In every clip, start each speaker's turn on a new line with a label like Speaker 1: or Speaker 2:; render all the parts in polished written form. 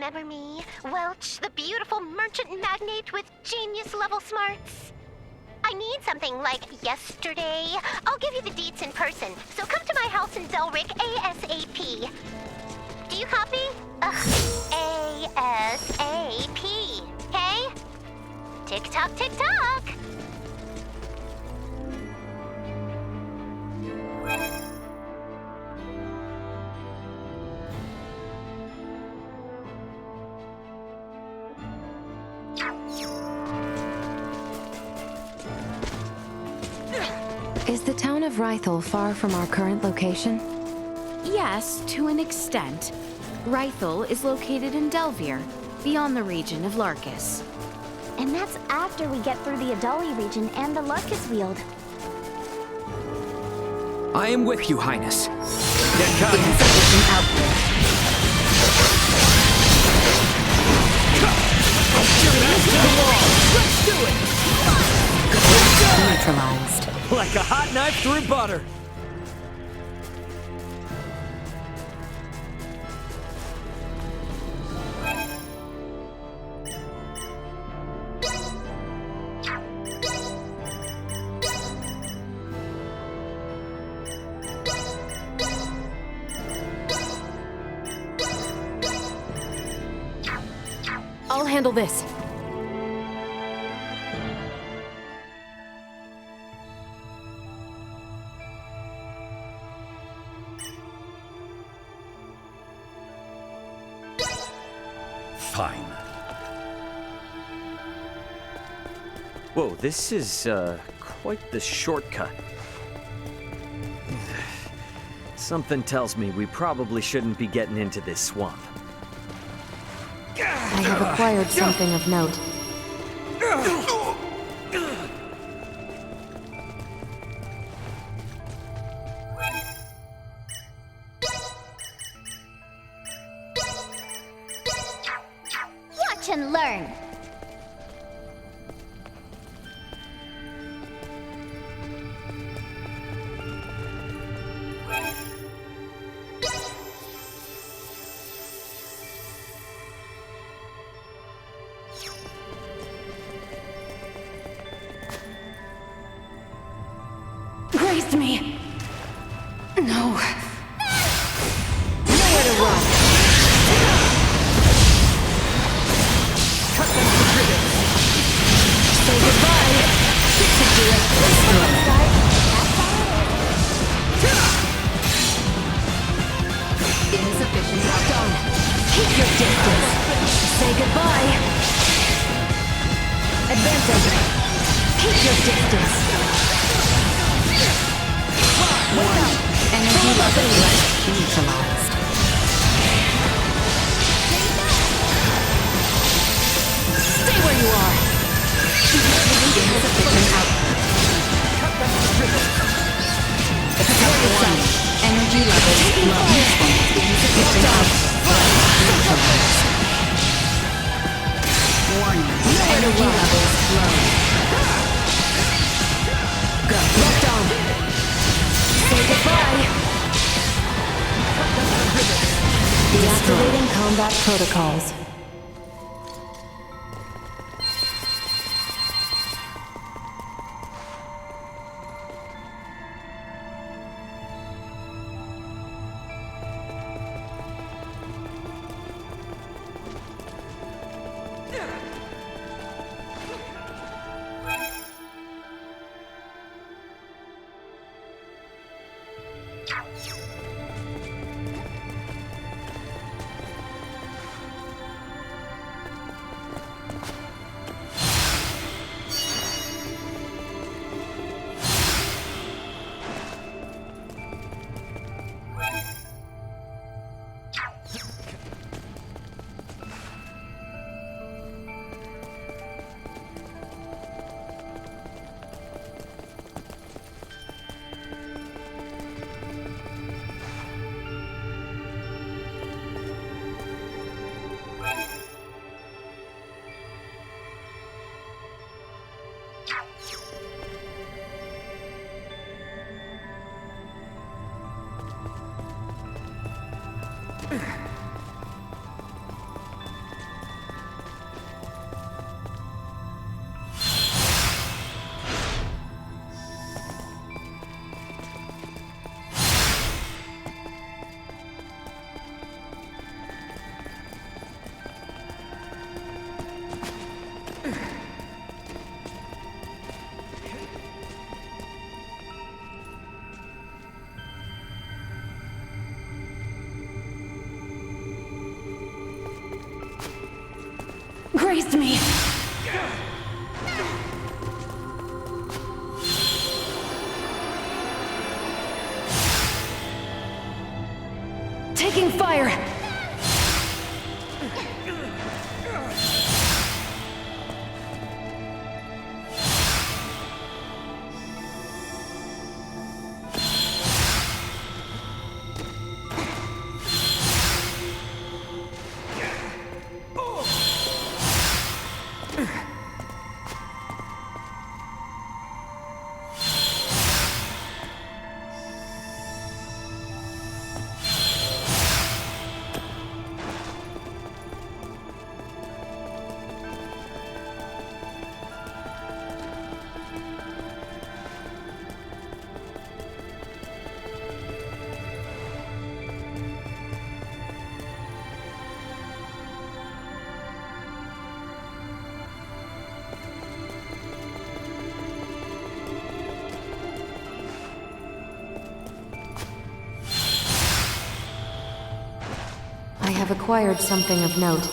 Speaker 1: remember me? Welch, the beautiful merchant magnate with genius-level smarts. I need something like yesterday. I'll give you the deets in person, so come to my house in Delric ASAP. Do you copy? ASAP, okay? Tick-tock, tick-tock!
Speaker 2: Is the town of Wreathed far from our current location?
Speaker 3: Yes, to an extent. Wreathed is located in Delvier, beyond the region of Larkus.
Speaker 4: And that's after we get through the Adali region and the Larkus Weald.
Speaker 5: I am with you, Highness. Get
Speaker 2: Insufficient output.
Speaker 5: Let's do it!
Speaker 2: Neutralized.
Speaker 5: Like a hot knife through butter.
Speaker 2: I'll handle this.
Speaker 5: Fine. Whoa, this is, quite the shortcut. Something tells me we probably shouldn't be getting into this swamp.
Speaker 2: I have acquired something of note.
Speaker 4: Watch and learn!
Speaker 2: Grazed me! No. Nowhere to run!
Speaker 5: Cut them to ribbons!
Speaker 2: Say goodbye! Insufficient lockdown. Keep your distance. Say goodbye. Advancing. Keep your distance. Energy level neutralized. Stay where you are. Insufficient output. Protect yourself. Energy levels low. Insufficient output. Neutralized. Warning. Energy levels low. Go. Lockdown. Say goodbye! Deactivating combat protocols. grazed me. Taking fire! I have acquired something of note.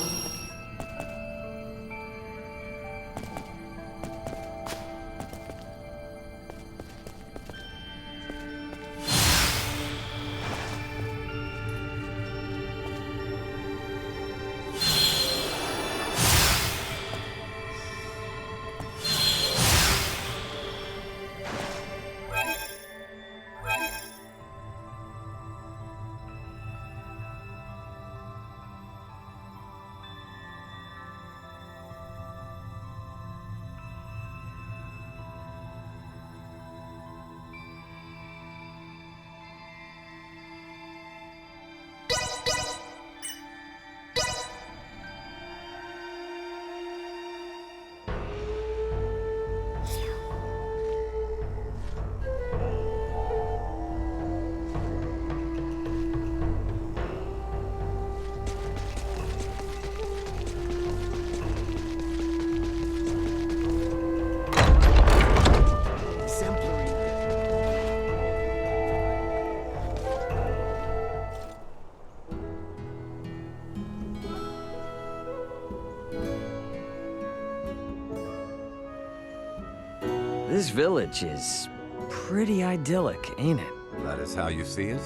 Speaker 5: This village is pretty idyllic, ain't it?
Speaker 6: That is how you see it?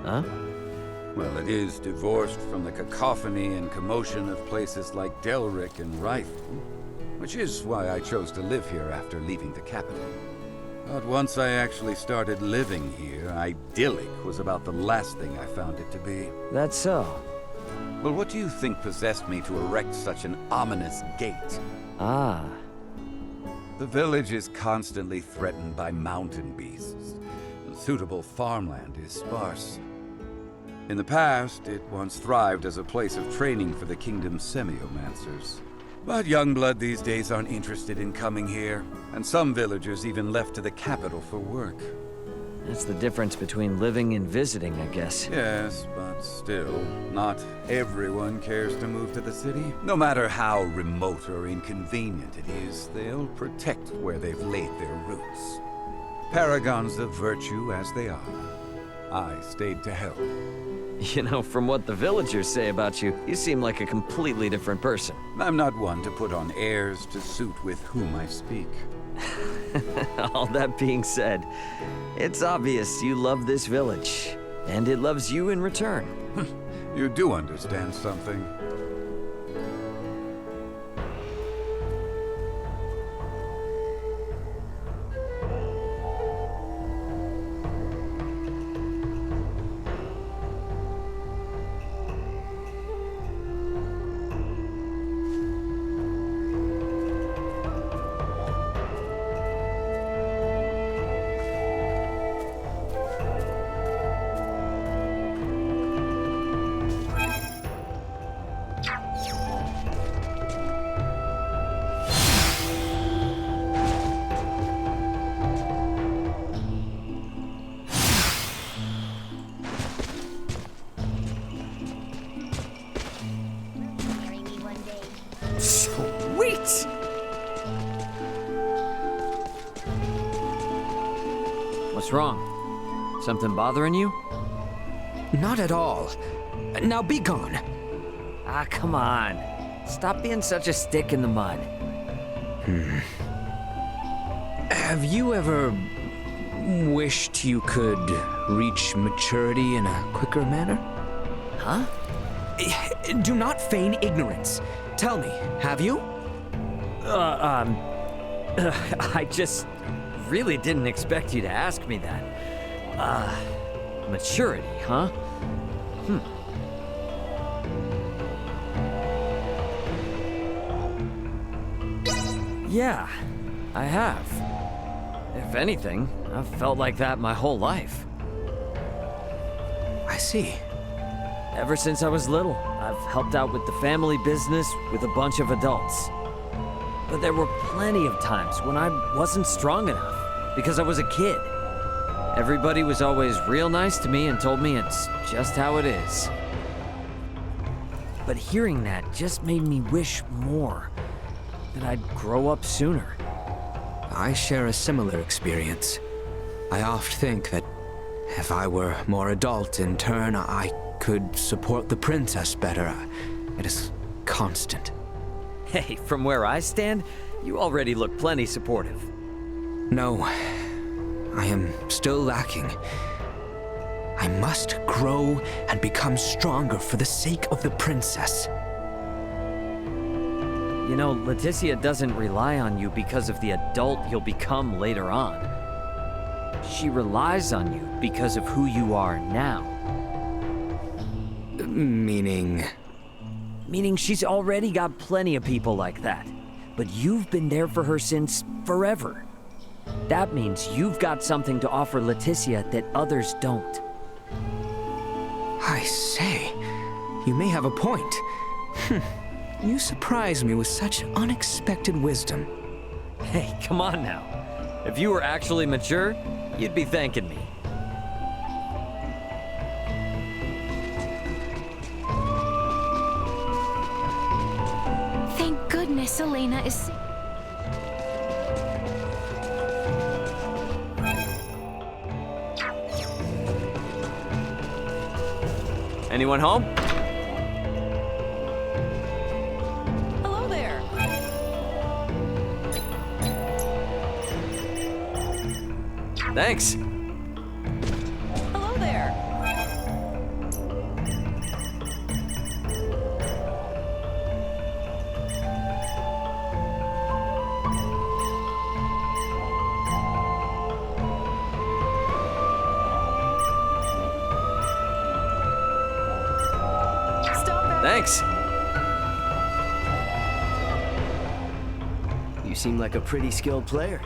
Speaker 5: Huh?
Speaker 6: Well, it is divorced from the cacophony and commotion of places like Delric and Wreathed, which is why I chose to live here after leaving the capital. But once I actually started living here, idyllic was about the last thing I found it to be.
Speaker 5: That's so.
Speaker 6: Well, what do you think possessed me to erect such an ominous gate?
Speaker 5: Ah.
Speaker 6: The village is constantly threatened by mountain beasts, and suitable farmland is sparse. In the past, it once thrived as a place of training for the kingdom's semiomancers. But young blood these days aren't interested in coming here, and some villagers even left to the capital for work.
Speaker 5: That's the difference between living and visiting, I guess.
Speaker 6: Yes, but still, not everyone cares to move to the city. No matter how remote or inconvenient it is, they'll protect where they've laid their roots. Paragons of virtue as they are, I stayed to help.
Speaker 5: You know, from what the villagers say about you, you seem like a completely different person.
Speaker 6: I'm not one to put on airs to suit with whom I speak.
Speaker 5: All that being said, it's obvious you love this village, and it loves you in return.
Speaker 6: You do understand something.
Speaker 5: Sweet! What's wrong? Something bothering you?
Speaker 7: Not at all. Now be gone.
Speaker 5: Ah, come on. Stop being such a stick in the mud.
Speaker 7: Have you ever wished you could reach maturity in a quicker manner?
Speaker 5: Huh?
Speaker 7: Do not feign ignorance. Tell me, have you?
Speaker 5: I just really didn't expect you to ask me that. Maturity, huh? Yeah, I have. If anything, I've felt like that my whole life.
Speaker 7: I see.
Speaker 5: Ever since I was little, I've helped out with the family business with a bunch of adults. But there were plenty of times when I wasn't strong enough because I was a kid. Everybody was always real nice to me and told me it's just how it is. But hearing that just made me wish more, that I'd grow up sooner.
Speaker 7: I share a similar experience. I oft think that if I were more adult in turn, I could support the princess better. It is constant.
Speaker 5: Hey, from where I stand, you already look plenty supportive.
Speaker 7: No, I am still lacking. I must grow and become stronger for the sake of the princess.
Speaker 5: You know, Laeticia doesn't rely on you because of the adult you'll become later on. She relies on you because of who you are now.
Speaker 7: Meaning?
Speaker 5: Meaning she's already got plenty of people like that. But you've been there for her since forever. That means you've got something to offer Laeticia that others don't.
Speaker 7: I say, you may have a point. You surprise me with such unexpected wisdom.
Speaker 5: Hey, come on now. If you were actually mature, you'd be thanking me.
Speaker 3: Thank goodness Elena is...
Speaker 5: Anyone home?
Speaker 8: Hello there.
Speaker 5: Thanks.
Speaker 8: Hello there.
Speaker 5: Thanks.
Speaker 9: You seem like a pretty skilled player.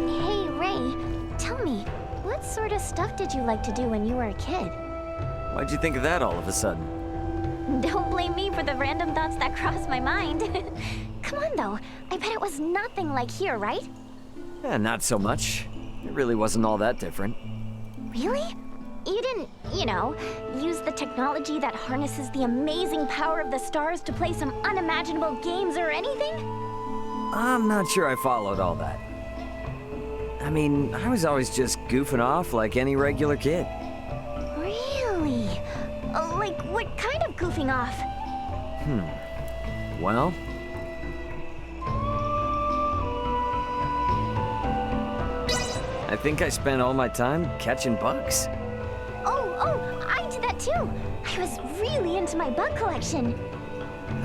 Speaker 4: Hey, Ray, tell me, what sort of stuff did you like to do when you were a kid?
Speaker 5: Why'd you think of that all of a sudden?
Speaker 4: Don't blame me for the random thoughts that crossed my mind. Come on, though. I bet it was nothing like here, right?
Speaker 5: Not so much. It really wasn't all that different.
Speaker 4: Really? You didn't, use the technology that harnesses the amazing power of the stars to play some unimaginable games or anything?
Speaker 5: I'm not sure I followed all that. I mean, I was always just goofing off like any regular kid.
Speaker 4: Really? Like, what kind of goofing off?
Speaker 5: Well... I think I spent all my time catching bugs.
Speaker 4: Oh, I did that too. I was really into my bug collection.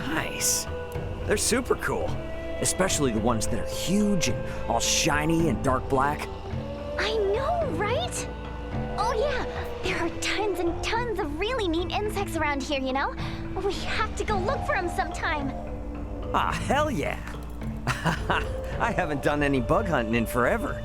Speaker 5: Nice. They're super cool. Especially the ones that are huge and all shiny and dark black.
Speaker 4: I know, right? Oh yeah, there are tons and tons of really neat insects around here, We have to go look for them sometime.
Speaker 5: Ah, hell yeah. I haven't done any bug hunting in forever.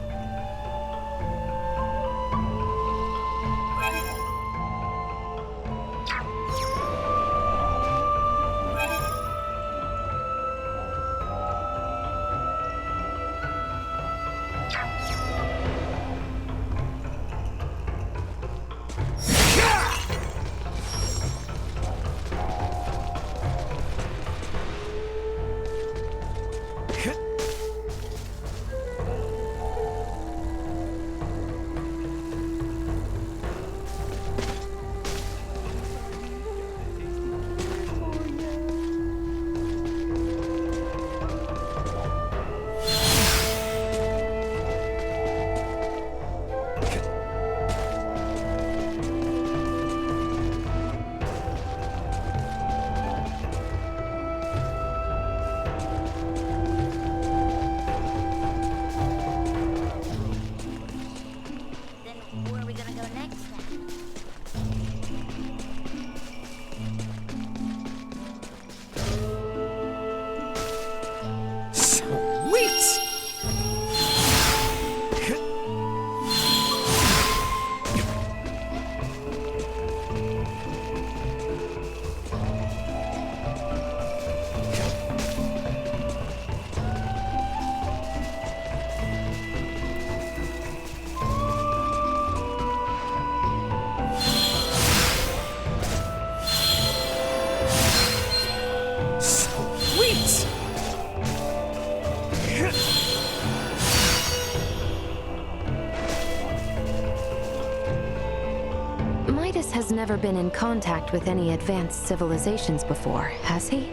Speaker 2: never been in contact with any advanced civilizations before, has he?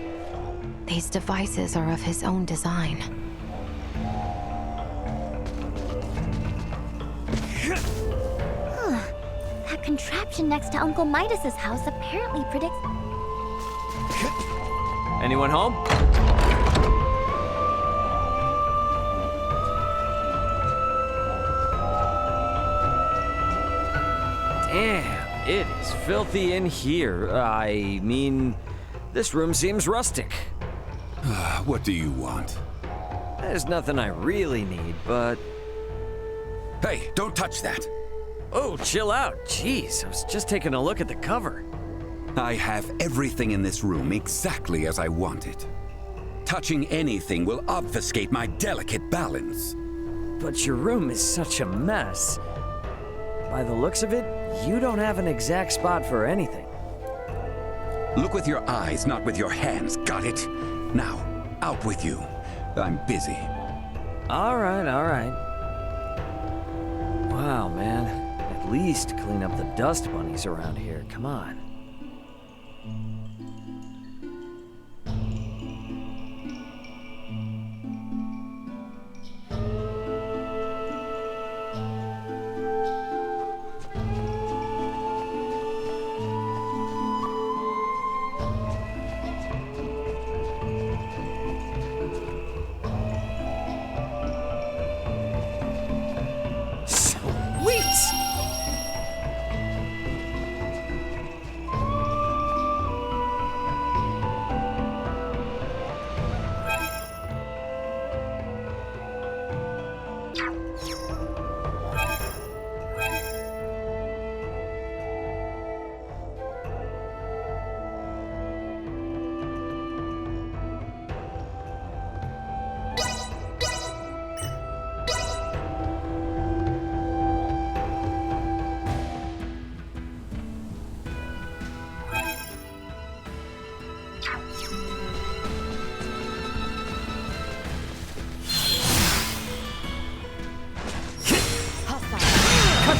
Speaker 2: These devices are of his own design.
Speaker 4: That contraption next to Uncle Midas's house apparently predicts...
Speaker 5: Anyone home? Damn, it is filthy in here. I mean, this room seems rustic.
Speaker 6: What do you want?
Speaker 5: There's nothing I really need, but...
Speaker 6: Hey, don't touch that!
Speaker 5: Oh, chill out. Jeez, I was just taking a look at the cover.
Speaker 6: I have everything in this room exactly as I want it. Touching anything will obfuscate my delicate balance.
Speaker 5: But your room is such a mess. By the looks of it, you don't have an exact spot for anything.
Speaker 6: Look with your eyes, not with your hands, got it? Now, out with you. I'm busy.
Speaker 5: All right, all right. Wow, man. At least clean up the dust bunnies around here. Come on.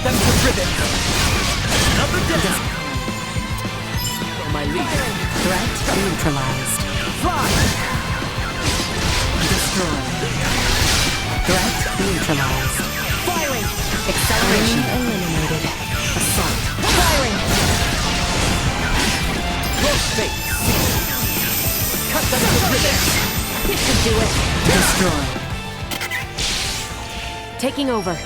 Speaker 9: Them to ribbons! Another death! For my lead.
Speaker 2: Threat neutralized.
Speaker 9: Fly!
Speaker 2: Destroy. Threat neutralized.
Speaker 9: Firing!
Speaker 2: Acceleration eliminated. Assault.
Speaker 9: Firing! Rotate! Cut them to ribbons!
Speaker 2: This should do it. Destroy. Taking over.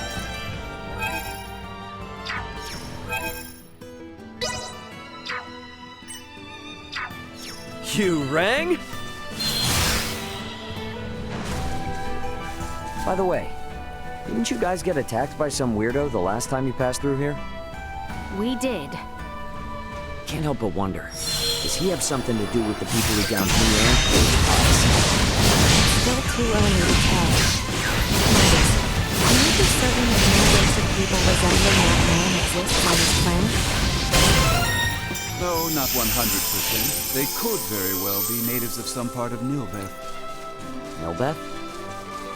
Speaker 5: You rang? By the way, didn't you guys get attacked by some weirdo the last time you passed through here?
Speaker 3: We did.
Speaker 5: Can't help but wonder, does he have something to do with the people who downed me and Paige Pies?
Speaker 2: Still too early to tell. Midas, can you be certain that no race of people resembling that man exists on this planet?
Speaker 6: No, not 100%. They could very well be natives of some part of Nilbeth.
Speaker 5: Nilbeth?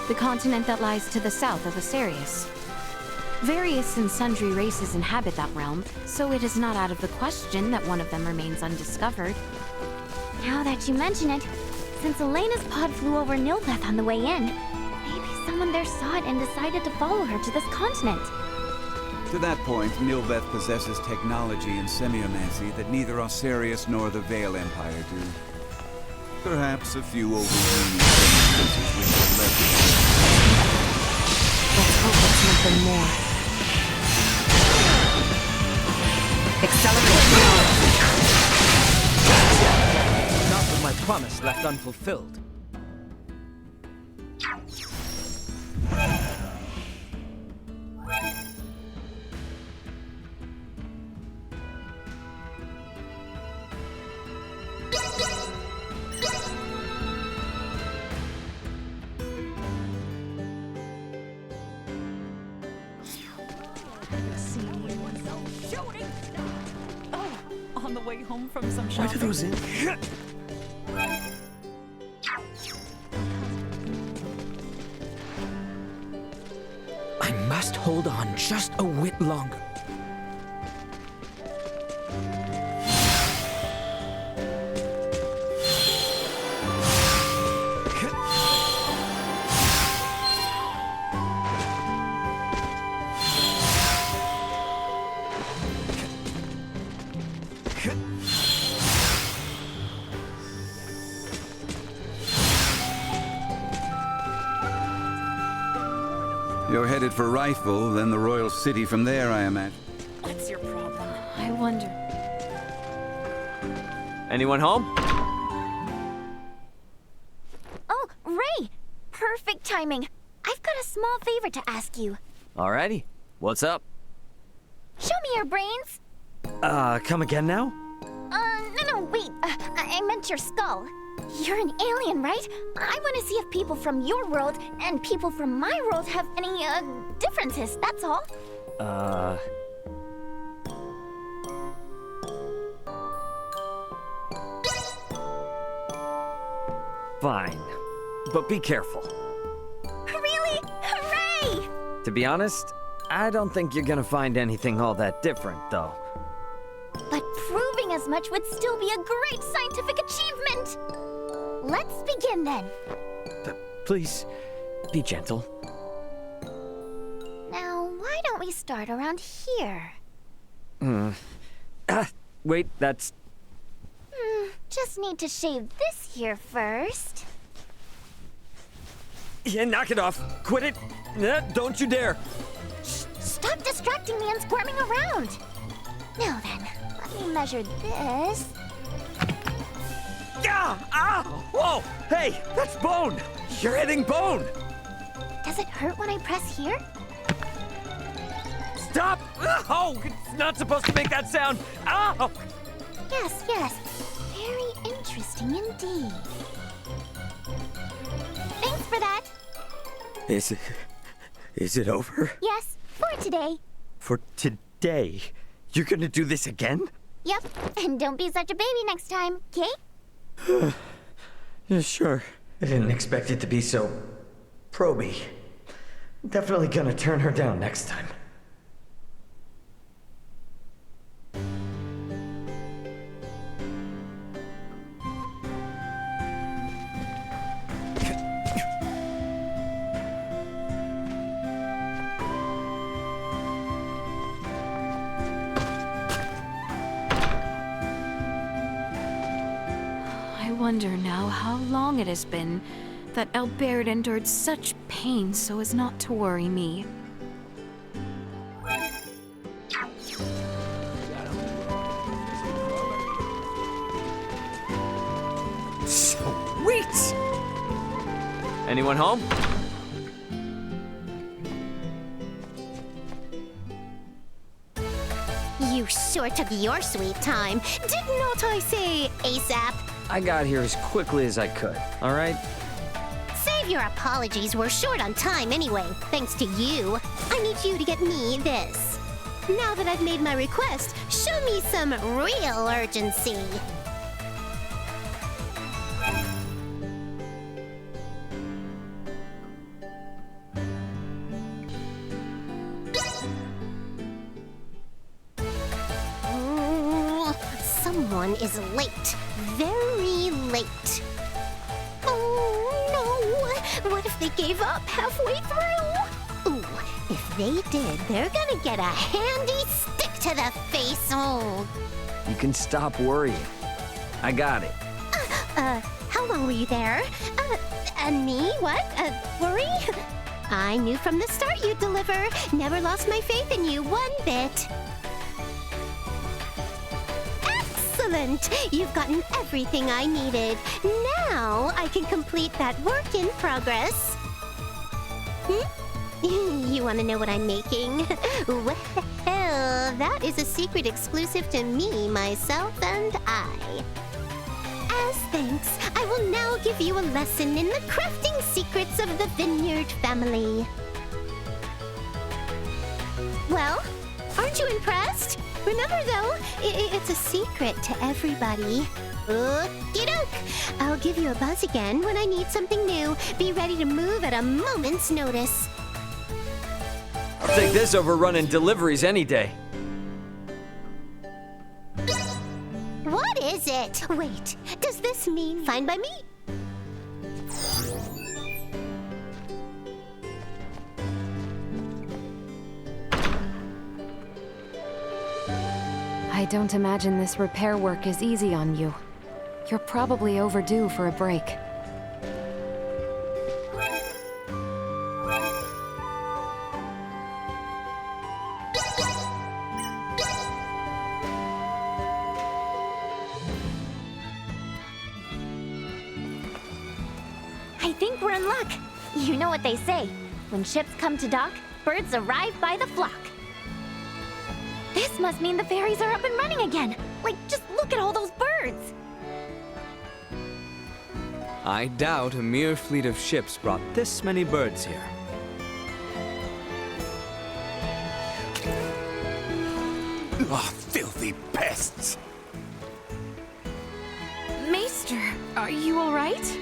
Speaker 3: The continent that lies to the south of Aucerius. Various and sundry races inhabit that realm, so it is not out of the question that one of them remains undiscovered.
Speaker 4: Now that you mention it, since Elena's pod flew over Nilbeth on the way in, maybe someone there saw it and decided to follow her to this continent.
Speaker 6: To that point, Nilbeth possesses technology in semiomancy that neither Aucerius nor the Vey'l Empire do. Perhaps a few overweening circumstances which are left.
Speaker 2: Let's hope it's nothing more. Accelerate.
Speaker 9: Not with my promise left unfulfilled.
Speaker 8: On the way home from some
Speaker 9: Why
Speaker 8: shopping.
Speaker 9: do those in?
Speaker 7: I must hold on just a whit longer.
Speaker 6: You're headed for Rifle, then the Royal City from there, I imagine.
Speaker 8: What's your problem?
Speaker 3: I wonder.
Speaker 5: Anyone home?
Speaker 4: Oh, Ray! Perfect timing. I've got a small favor to ask you.
Speaker 5: Alrighty. What's up?
Speaker 4: Show me your brains.
Speaker 5: Come again now?
Speaker 4: No, wait. I meant your skull. You're an alien, right? I want to see if people from your world and people from my world have any, differences, that's all.
Speaker 5: Fine. But be careful.
Speaker 4: Really? Hooray!
Speaker 5: To be honest, I don't think you're gonna find anything all that different, though.
Speaker 4: But proving as much would still be a great scientific achievement! Let's begin then.
Speaker 5: Please, be gentle.
Speaker 4: Now, why don't we start around here?
Speaker 5: Wait, that's...
Speaker 4: Just need to shave this here first.
Speaker 5: Yeah, knock it off. Quit it. Don't you dare.
Speaker 4: Stop distracting me and squirming around. Now then, let me measure this.
Speaker 5: Whoa! Hey, that's bone! You're hitting bone!
Speaker 4: Does it hurt when I press here?
Speaker 5: Stop! Oh, it's not supposed to make that sound! Ow!
Speaker 4: Yes. Very interesting indeed. Thanks for that.
Speaker 5: Is it over?
Speaker 4: Yes, for today.
Speaker 5: For today? You're gonna do this again?
Speaker 4: Yep, and don't be such a baby next time, okay?
Speaker 5: Yeah, sure. I didn't expect it to be so... proby. Definitely gonna turn her down next time.
Speaker 3: I wonder now how long it has been that Albaird endured such pain so as not to worry me.
Speaker 5: Sweet! Anyone home?
Speaker 1: You sure took your sweet time. Did not I say ASAP?
Speaker 5: I got here as quickly as I could, alright?
Speaker 1: Save your apologies, we're short on time anyway, thanks to you. I need you to get me this. Now that I've made my request, show me some real urgency. Someone is late. Very late. Oh no! What if they gave up halfway through? Ooh, if they did, they're gonna get a handy stick to the face. Oh.
Speaker 5: You can stop worrying. I got it.
Speaker 1: How long were you there? Me? What? Worry? I knew from the start you'd deliver. Never lost my faith in you one bit. Excellent! You've gotten everything I needed. Now I can complete that work in progress. You want to know what I'm making? Well, that is a secret exclusive to me, myself, and I. As thanks, I will now give you a lesson in the crafting secrets of the Vineyard family. Well, aren't you impressed? Remember, though, it's a secret to everybody. Okey-doke! I'll give you a buzz again when I need something new. Be ready to move at a moment's notice.
Speaker 5: I'll take this over running deliveries any day.
Speaker 1: What is it? Wait, does this mean fine by me?
Speaker 3: I don't imagine this repair work is easy on you. You're probably overdue for a break.
Speaker 4: I think we're in luck. You know what they say. When ships come to dock, birds arrive by the flock. This must mean the ferries are up and running again. Like, just look at all those birds.
Speaker 7: I doubt a mere fleet of ships brought this many birds here.
Speaker 10: Ah, filthy pests!
Speaker 3: Maester, are you alright?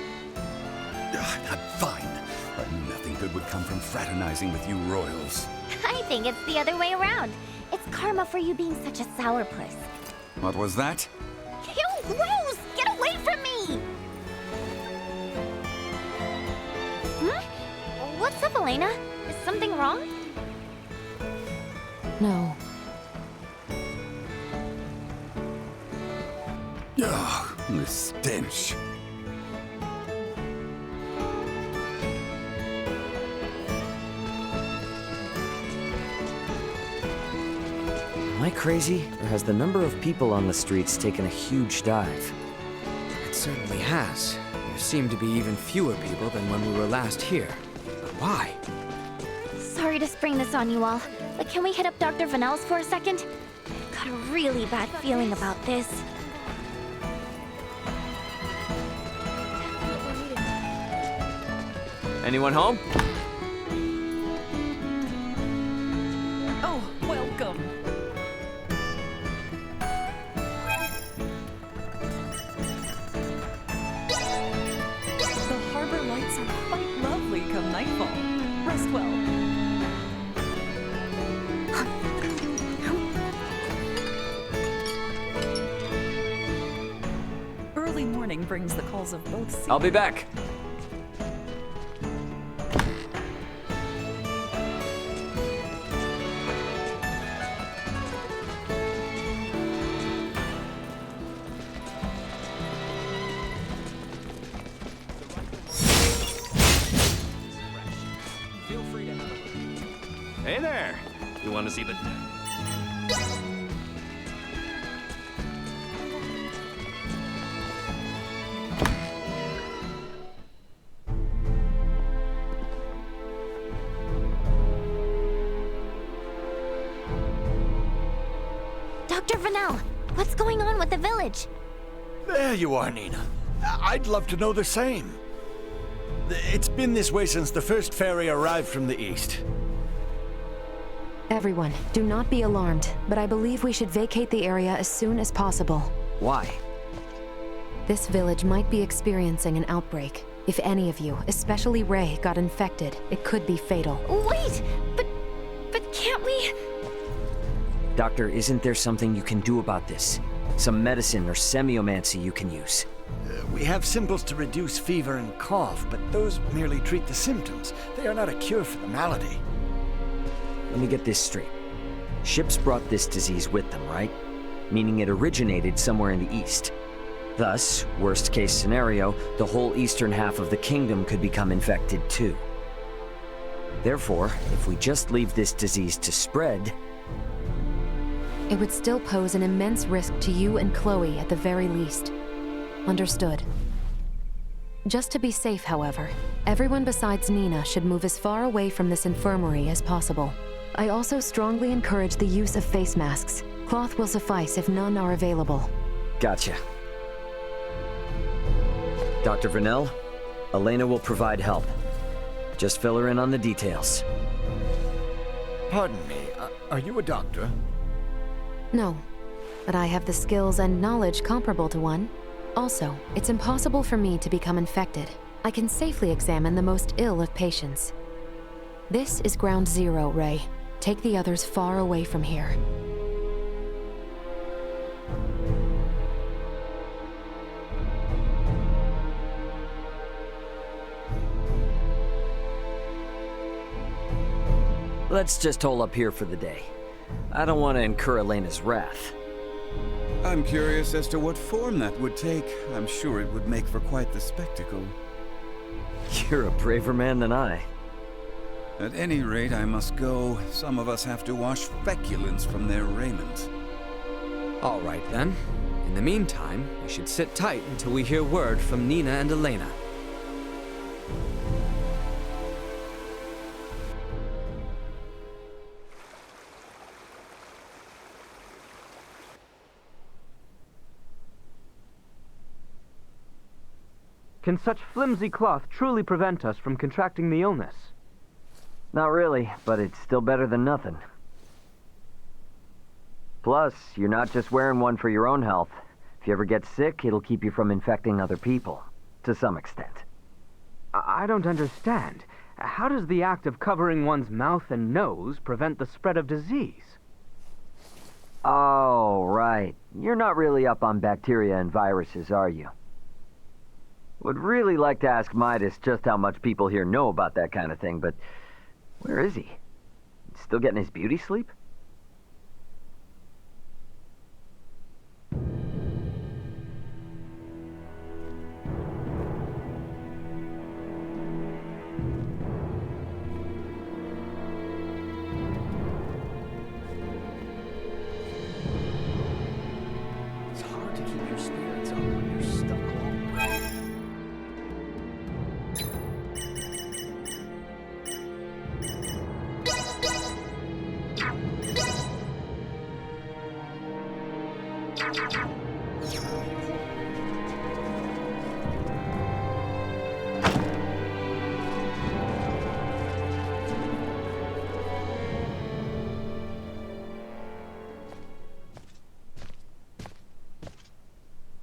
Speaker 10: I'm fine. But nothing good would come from fraternizing with you royals.
Speaker 4: I think it's the other way around. It's karma for you being such a sourpuss.
Speaker 6: What was that?
Speaker 4: Ew, gross! Get away from me! What's up, Elena? Is something wrong?
Speaker 3: No.
Speaker 6: Ugh, the stench.
Speaker 5: Am I crazy, or has the number of people on the streets taken a huge dive?
Speaker 7: It certainly has. There seem to be even fewer people than when we were last here. But why?
Speaker 4: Sorry to spring this on you all, but can we hit up Dr. Vanel's for a second? Got a really bad feeling about this.
Speaker 5: Anyone home?
Speaker 8: Oh, welcome. The harbor lights are quite lovely come nightfall. Rest well. Early morning brings the calls of both seas.
Speaker 5: I'll be back.
Speaker 11: Hey there! You want to see the...
Speaker 4: Dr. Vanel, what's going on with the village?
Speaker 10: There you are, Nina. I'd love to know the same. It's been this way since the first ferry arrived from the east.
Speaker 2: Everyone, do not be alarmed, but I believe we should vacate the area as soon as possible.
Speaker 5: Why?
Speaker 2: This village might be experiencing an outbreak. If any of you, especially Ray, got infected, it could be fatal.
Speaker 4: Wait, but can't we?
Speaker 5: Doctor, isn't there something you can do about this? Some medicine or semiomancy you can use?
Speaker 10: We have simples to reduce fever and cough, but those merely treat the symptoms. They are not a cure for the malady.
Speaker 5: Let me get this straight. Ships brought this disease with them, right? Meaning it originated somewhere in the east. Thus, worst case scenario, the whole eastern half of the kingdom could become infected too. Therefore, if we just leave this disease to spread...
Speaker 2: It would still pose an immense risk to you and Chloe at the very least. Understood. Just to be safe, however, everyone besides Nina should move as far away from this infirmary as possible. I also strongly encourage the use of face masks. Cloth will suffice if none are available.
Speaker 5: Gotcha. Dr. Vanel, Elena will provide help. Just fill her in on the details.
Speaker 10: Pardon me, are you a doctor?
Speaker 2: No, but I have the skills and knowledge comparable to one. Also, it's impossible for me to become infected. I can safely examine the most ill of patients. This is Ground Zero, Ray. Take the others far away from here.
Speaker 5: Let's just hole up here for the day. I don't want to incur Elena's wrath.
Speaker 6: I'm curious as to what form that would take. I'm sure it would make for quite the spectacle.
Speaker 5: You're a braver man than I.
Speaker 6: At any rate, I must go. Some of us have to wash feculence from their raiment.
Speaker 7: All right, then. In the meantime, we should sit tight until we hear word from Nina and Elena.
Speaker 12: Can such flimsy cloth truly prevent us from contracting the illness?
Speaker 13: Not really, but it's still better than nothing. Plus, you're not just wearing one for your own health. If you ever get sick, it'll keep you from infecting other people, to some extent.
Speaker 12: I don't understand. How does the act of covering one's mouth and nose prevent the spread of disease?
Speaker 13: Oh, right. You're not really up on bacteria and viruses, are you? Would really like to ask Midas just how much people here know about that kind of thing, but where is he? Still getting his beauty sleep?
Speaker 9: It's hard to keep your spirits up when you're stuck alone.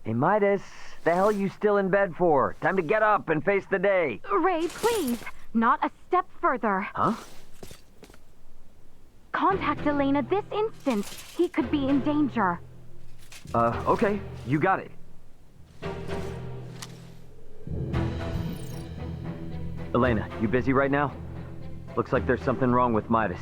Speaker 13: Hey, Midas, the hell you still in bed for? Time to get up and face the day.
Speaker 3: Ray, please, not a step further.
Speaker 13: Huh?
Speaker 3: Contact Elena this instant. He could be in danger.
Speaker 13: Okay, you got it. Elena, you busy right now? Looks like there's something wrong with Midas.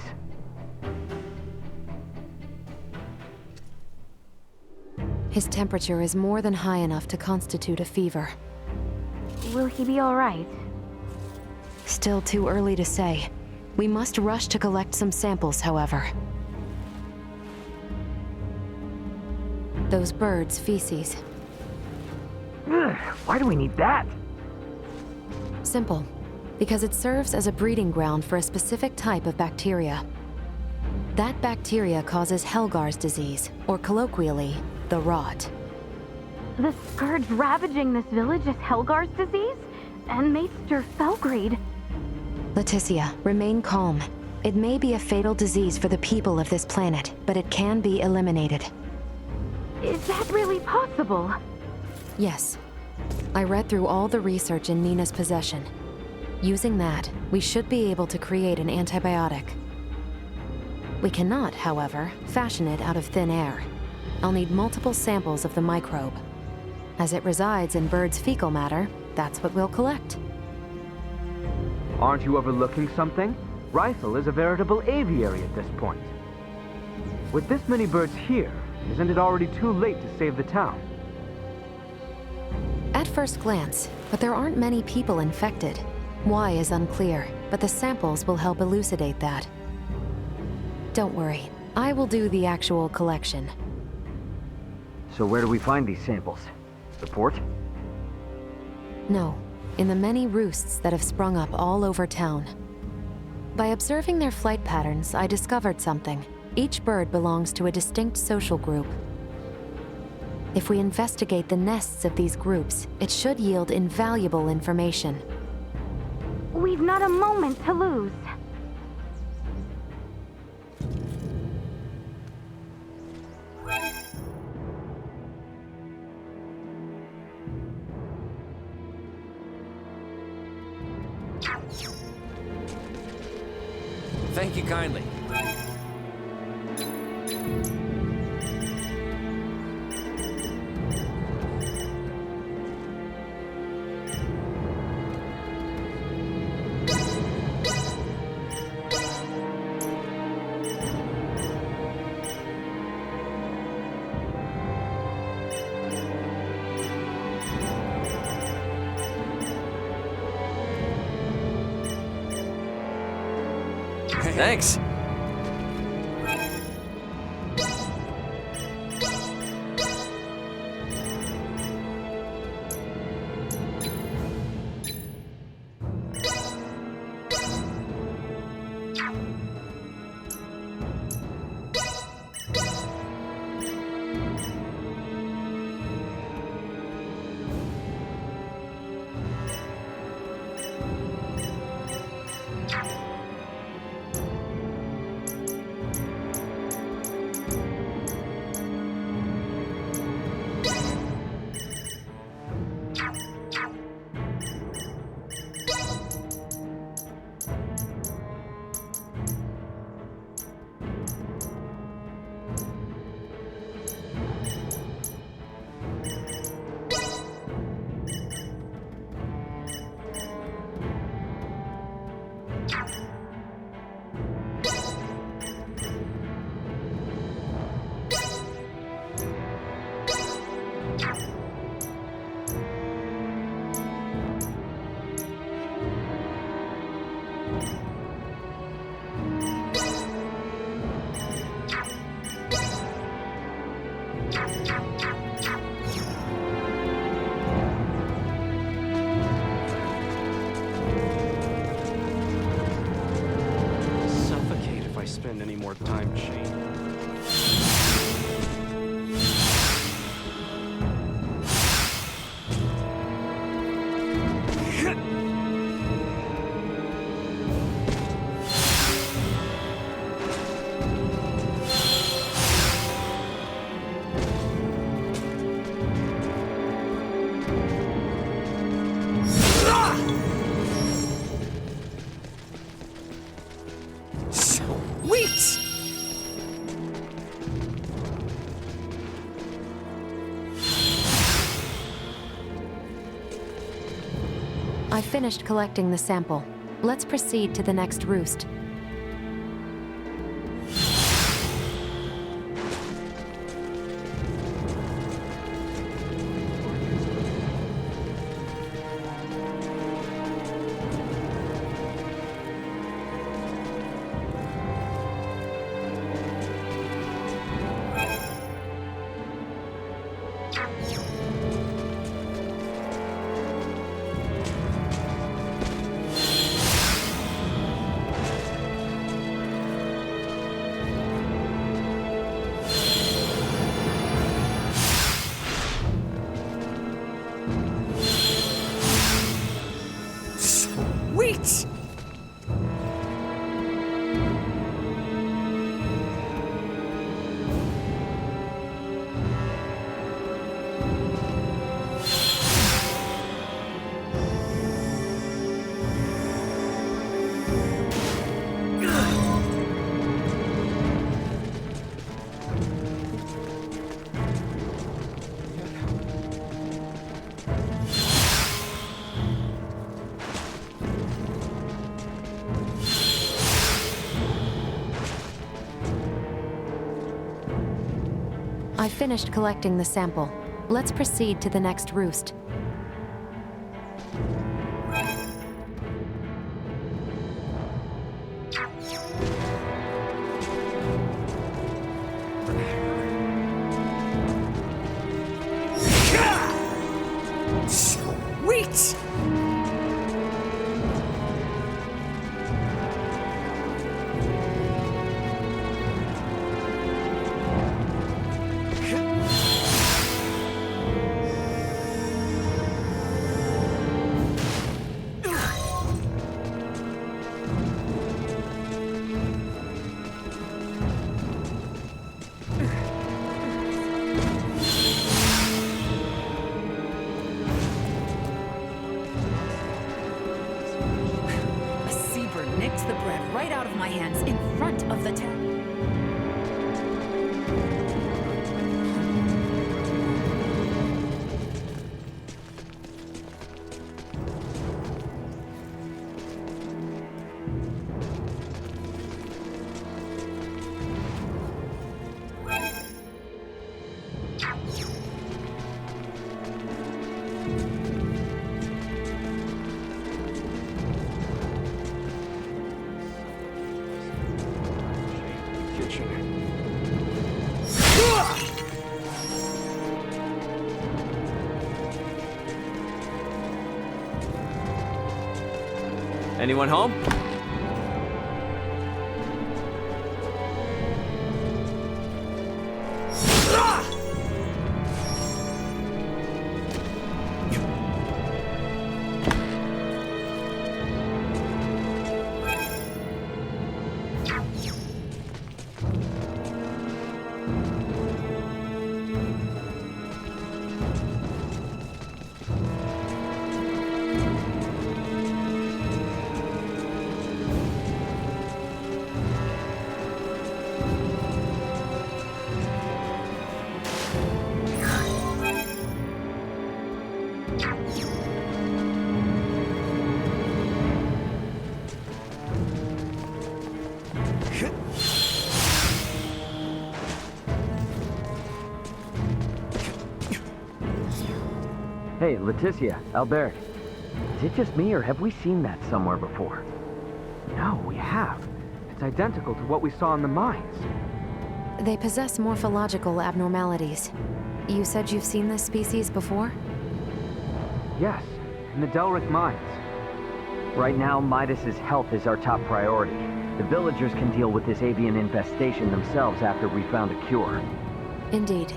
Speaker 2: His temperature is more than high enough to constitute a fever.
Speaker 3: Will he be all right?
Speaker 2: Still too early to say. We must rush to collect some samples, however. Those birds' feces.
Speaker 13: Ugh, why do we need that?
Speaker 2: Simple. Because it serves as a breeding ground for a specific type of bacteria. That bacteria causes Helgar's disease, or colloquially, the rot.
Speaker 3: The scourge ravaging this village is Helgar's disease? And Maester Felgreed?
Speaker 2: Laeticia, remain calm. It may be a fatal disease for the people of this planet, but it can be eliminated.
Speaker 3: Is that really possible?
Speaker 2: Yes. I read through all the research in Nina's possession. Using that, we should be able to create an antibiotic. We cannot, however, fashion it out of thin air. I'll need multiple samples of the microbe. As it resides in birds' fecal matter, that's what we'll collect.
Speaker 12: Aren't you overlooking something? Wreathed is a veritable aviary at this point. With this many birds here, isn't it already too late to save the town?
Speaker 2: At first glance, but there aren't many people infected. Why is unclear, but the samples will help elucidate that. Don't worry, I will do the actual collection.
Speaker 13: So where do we find these samples? The port?
Speaker 2: No, in the many roosts that have sprung up all over town. By observing their flight patterns, I discovered something. Each bird belongs to a distinct social group. If we investigate the nests of these groups, it should yield invaluable information.
Speaker 3: We've not a moment to lose.
Speaker 11: Thank you kindly. Thanks.
Speaker 9: spend any more time changing.
Speaker 2: I finished collecting the sample. Let's proceed to the next roost. I finished collecting the sample. Let's proceed to the next roost.
Speaker 14: Sweet!
Speaker 8: Nicked the bread right out of my hands in front of the tent.
Speaker 5: Anyone home?
Speaker 13: Hey, Laeticia, Albaird. Is it just me, or have we seen that somewhere before?
Speaker 12: No, we have. It's identical to what we saw in the mines.
Speaker 2: They possess morphological abnormalities. You said you've seen this species before?
Speaker 12: Yes, in the Delric mines.
Speaker 13: Right now, Midas's health is our top priority. The villagers can deal with this avian infestation themselves after we found a cure.
Speaker 2: Indeed.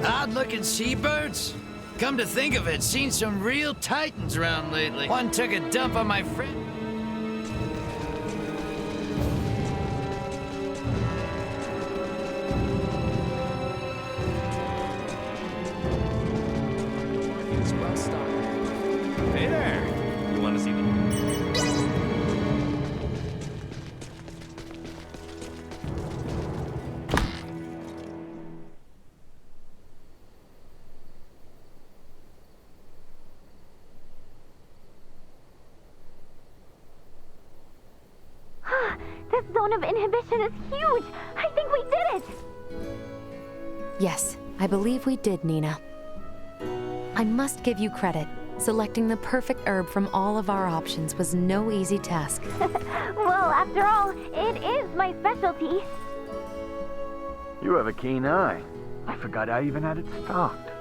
Speaker 14: Odd-looking seabirds? Come to think of it, seen some real titans around lately. One took a dump on my friend.
Speaker 9: Everything's well stocked. Hey there! You want to see the...
Speaker 4: This zone of inhibition is huge! I think we did it!
Speaker 2: Yes, I believe we did, Nina. I must give you credit. Selecting the perfect herb from all of our options was no easy task.
Speaker 4: Well, after all, it is my specialty.
Speaker 12: You have a keen eye. I forgot I even had it stocked.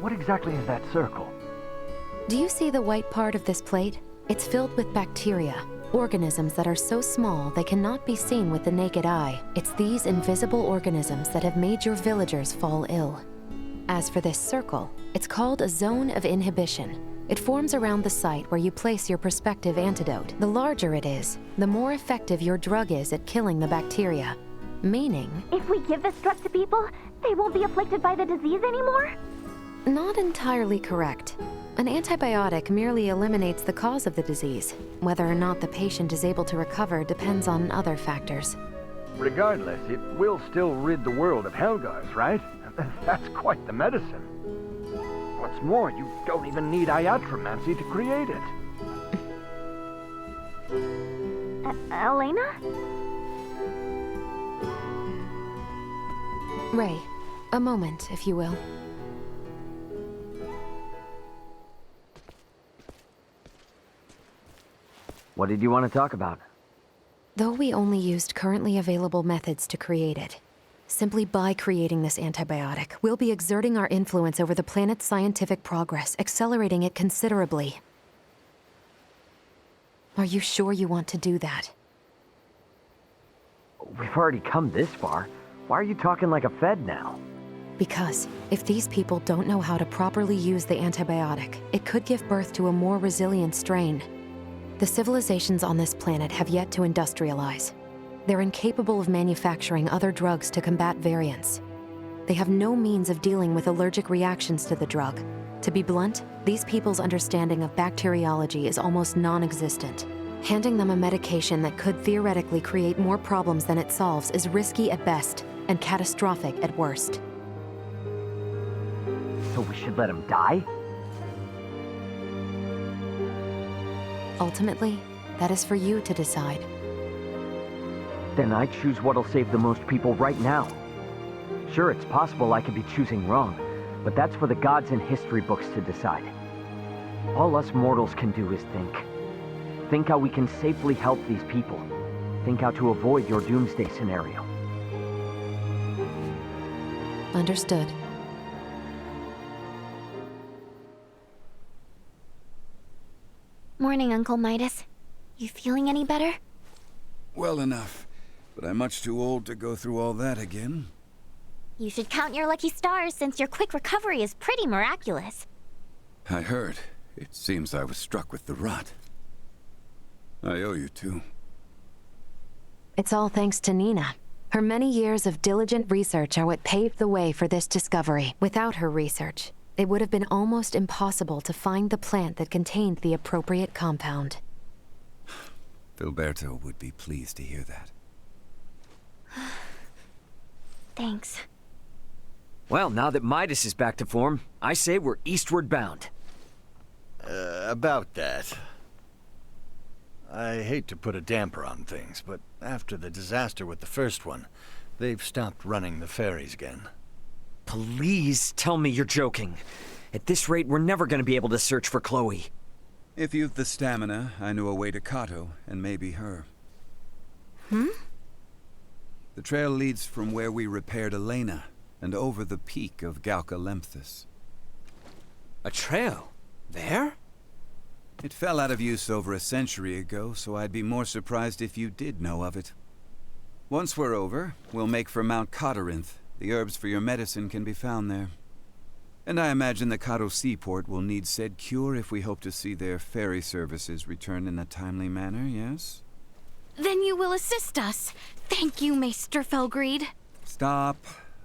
Speaker 12: What exactly is that circle?
Speaker 2: Do you see the white part of this plate? It's filled with bacteria, organisms that are so small they cannot be seen with the naked eye. It's these invisible organisms that have made your villagers fall ill. As for this circle, it's called a zone of inhibition. It forms around the site where you place your prospective antidote. The larger it is, the more effective your drug is at killing the bacteria. Meaning...
Speaker 4: If we give this drug to people, they won't be afflicted by the disease anymore?
Speaker 2: Not entirely correct. An antibiotic merely eliminates the cause of the disease. Whether or not the patient is able to recover depends on other factors.
Speaker 12: Regardless, it will still rid the world of Helgars, right? That's quite the medicine. What's more, you don't even need iatromancy to create it.
Speaker 4: Elena?
Speaker 2: Ray, a moment, if you will.
Speaker 13: What did you want to talk about?
Speaker 2: Though we only used currently available methods to create it, simply by creating this antibiotic, we'll be exerting our influence over the planet's scientific progress, accelerating it considerably. Are you sure you want to do that?
Speaker 13: We've already come this far. Why are you talking like a Fed now?
Speaker 2: Because if these people don't know how to properly use the antibiotic, it could give birth to a more resilient strain. The civilizations on this planet have yet to industrialize. They're incapable of manufacturing other drugs to combat variants. They have no means of dealing with allergic reactions to the drug. To be blunt, these people's understanding of bacteriology is almost non-existent. Handing them a medication that could theoretically create more problems than it solves is risky at best and catastrophic at worst.
Speaker 13: So we should let him die?
Speaker 2: Ultimately, that is for you to decide.
Speaker 13: Then I choose what'll save the most people right now. Sure, it's possible I could be choosing wrong, but that's for the gods and history books to decide. All us mortals can do is think. Think how we can safely help these people. Think how to avoid your doomsday scenario.
Speaker 2: Understood.
Speaker 4: Morning, Uncle Midas. You feeling any better?
Speaker 6: Well enough, but I'm much too old to go through all that again.
Speaker 4: You should count your lucky stars since your quick recovery is pretty miraculous.
Speaker 6: I heard. It seems I was struck with the rot. I owe you two.
Speaker 2: It's all thanks to Nina. Her many years of diligent research are what paved the way for this discovery. Without her research, it would have been almost impossible to find the plant that contained the appropriate compound.
Speaker 6: Filberto would be pleased to hear that.
Speaker 4: Thanks.
Speaker 5: Well, now that Midas is back to form, I say we're eastward bound.
Speaker 10: About that. I hate to put a damper on things, but after the disaster with the first one, they've stopped running the ferries again.
Speaker 5: Please tell me you're joking. At this rate, we're never going to be able to search for Chloe.
Speaker 6: If you've the stamina, I know a way to Kato, and maybe her. The trail leads from where we repaired Elena, and over the peak of Galca-Lemphis.
Speaker 7: A trail? There?
Speaker 6: It fell out of use over a century ago, so I'd be more surprised if you did know of it. Once we're over, we'll make for Mount Cotarinth. The herbs for your medicine can be found there. And I imagine the Kato seaport will need said cure if we hope to see their ferry services return in a timely manner, yes?
Speaker 3: Then you will assist us. Thank you, Maester Felgreed.
Speaker 6: Stop.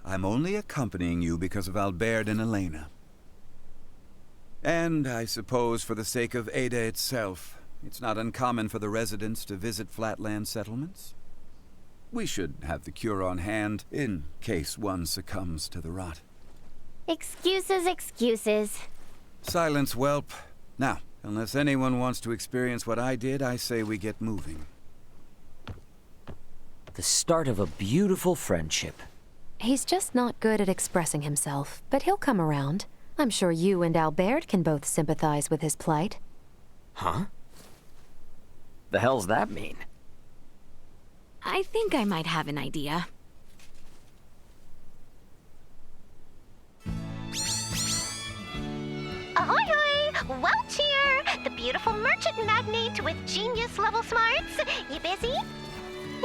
Speaker 6: I'm only accompanying you because of Albaird and Elena. And I suppose for the sake of Ada itself, it's not uncommon for the residents to visit flatland settlements. We should have the cure on hand, in case one succumbs to the rot.
Speaker 4: Excuses, excuses.
Speaker 6: Silence, whelp. Now, unless anyone wants to experience what I did, I say we get moving.
Speaker 5: The start of a beautiful friendship.
Speaker 2: He's just not good at expressing himself, but he'll come around. I'm sure you and Albaird can both sympathize with his plight.
Speaker 5: Huh? The hell's that mean?
Speaker 3: I think I might have an idea.
Speaker 1: Ahoy hoy! Welch here! The beautiful merchant magnate with genius-level smarts. You busy?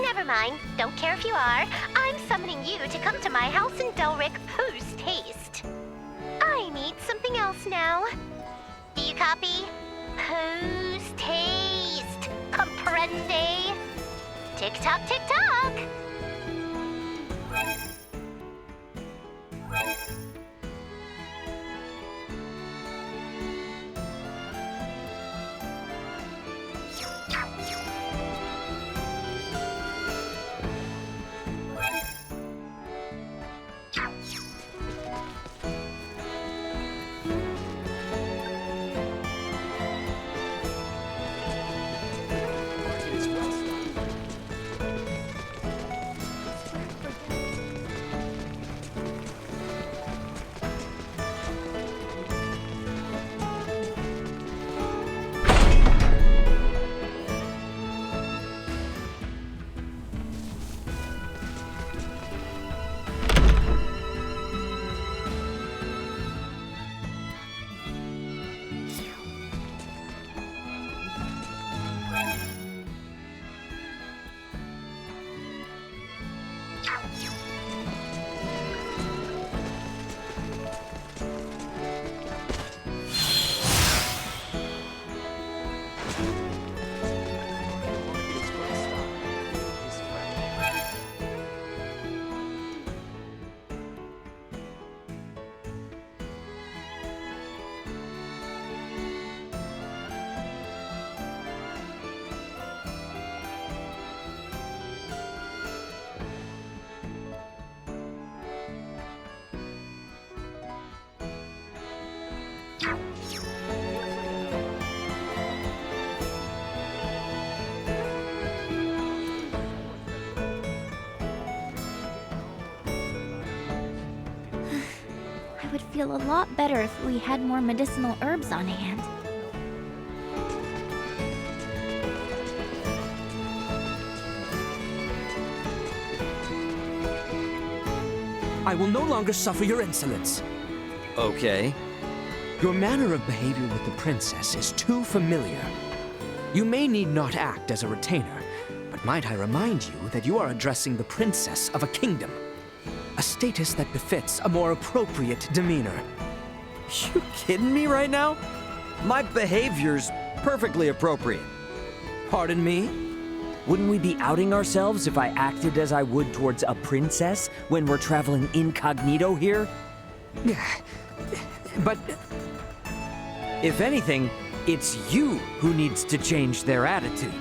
Speaker 1: Never mind. Don't care if you are. I'm summoning you to come to my house in Delric post-haste. I need something else now. Do you copy? Post-haste. Comprende? Tick-tock, tick-tock!
Speaker 4: I would feel a lot better if we had more medicinal herbs on hand.
Speaker 7: I will no longer suffer your insolence.
Speaker 5: Okay.
Speaker 7: Your manner of behavior with the princess is too familiar. You may need not act as a retainer, but might I remind you that you are addressing the princess of a kingdom. A status that befits a more appropriate demeanor.
Speaker 5: You kidding me right now? My behavior's perfectly appropriate.
Speaker 7: Pardon me?
Speaker 5: Wouldn't we be outing ourselves if I acted as I would towards a princess when we're traveling incognito here?
Speaker 7: But...
Speaker 5: If anything, it's you who needs to change their attitude.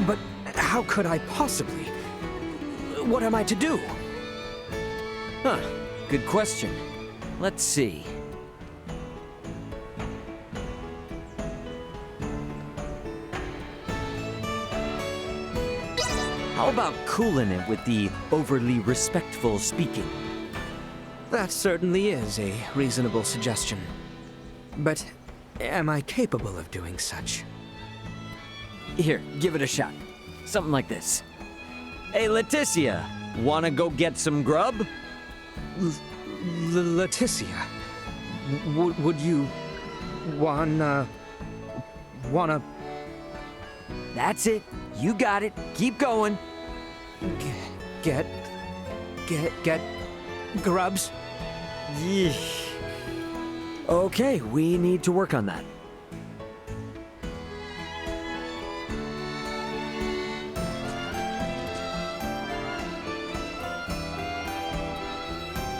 Speaker 7: But how could I possibly? What am I to do?
Speaker 5: Huh, good question. Let's see. How about cooling it with the overly respectful speaking?
Speaker 7: That certainly is a reasonable suggestion. But am I capable of doing such?
Speaker 5: Here, give it a shot. Something like this. Hey, Laeticia, wanna go get some grub?
Speaker 7: Laeticia, would you wanna...
Speaker 5: That's it. You got it. Keep going.
Speaker 7: Get grubs?
Speaker 5: Yeesh. Okay, we need to work on that.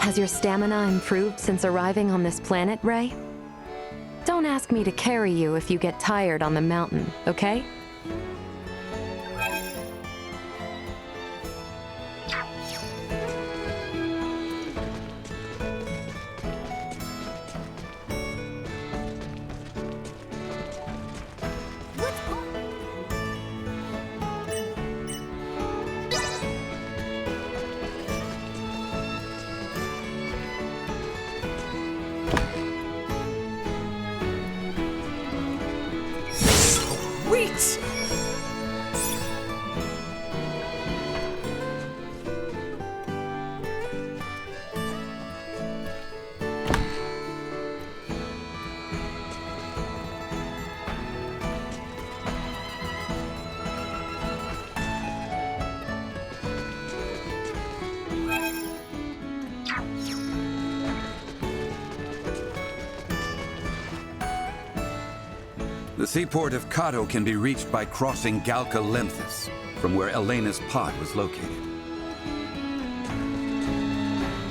Speaker 2: Has your stamina improved since arriving on this planet, Ray? Don't ask me to carry you if you get tired on the mountain, okay?
Speaker 5: Sweet!
Speaker 6: The seaport of Kato can be reached by crossing Galka Lemthis, from where Elena's pod was located.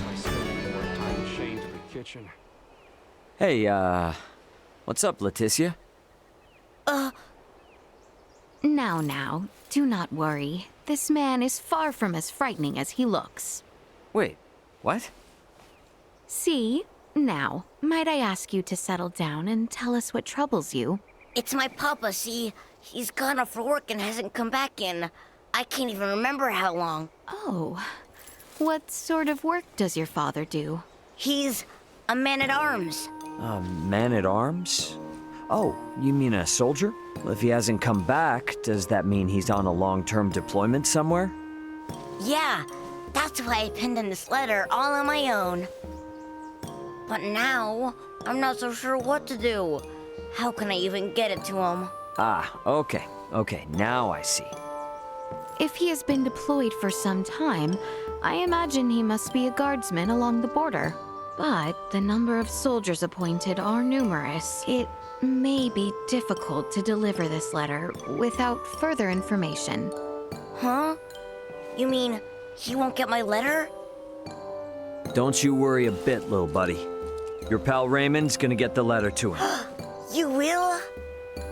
Speaker 9: I spent more time chained to the kitchen.
Speaker 5: Hey, what's up, Laeticia?
Speaker 3: Now, do not worry. This man is far from as frightening as he looks.
Speaker 5: Wait, what?
Speaker 3: See? Now, might I ask you to settle down and tell us what troubles you?
Speaker 15: It's my papa, see? He's gone off for work and hasn't come back in. I can't even remember how long.
Speaker 3: Oh. What sort of work does your father do?
Speaker 15: He's a man-at-arms.
Speaker 5: A man-at-arms? Oh, you mean a soldier? Well, if he hasn't come back, does that mean he's on a long-term deployment somewhere?
Speaker 15: Yeah, that's why I penned in this letter all on my own. But now, I'm not so sure what to do. How can I even get it to him?
Speaker 5: Ah, okay, now I see.
Speaker 3: If he has been deployed for some time, I imagine he must be a guardsman along the border. But the number of soldiers appointed are numerous. It may be difficult to deliver this letter without further information.
Speaker 15: Huh? You mean he won't get my letter?
Speaker 5: Don't you worry a bit, little buddy. Your pal Raymond's gonna get the letter to him.
Speaker 15: You will?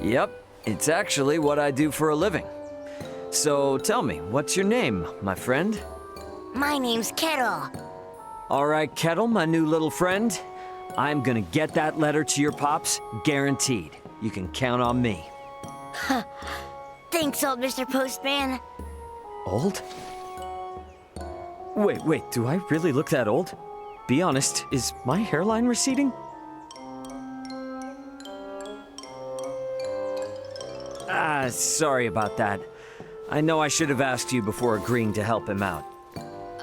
Speaker 5: Yep, it's actually what I do for a living. So tell me, what's your name, my friend?
Speaker 15: My name's Kettle.
Speaker 5: All right, Kettle, my new little friend. I'm gonna get that letter to your pops, guaranteed. You can count on me.
Speaker 15: Thanks, old Mr. Postman.
Speaker 5: Old? Wait, do I really look that old? Be honest, is my hairline receding? Sorry about that. I know I should have asked you before agreeing to help him out.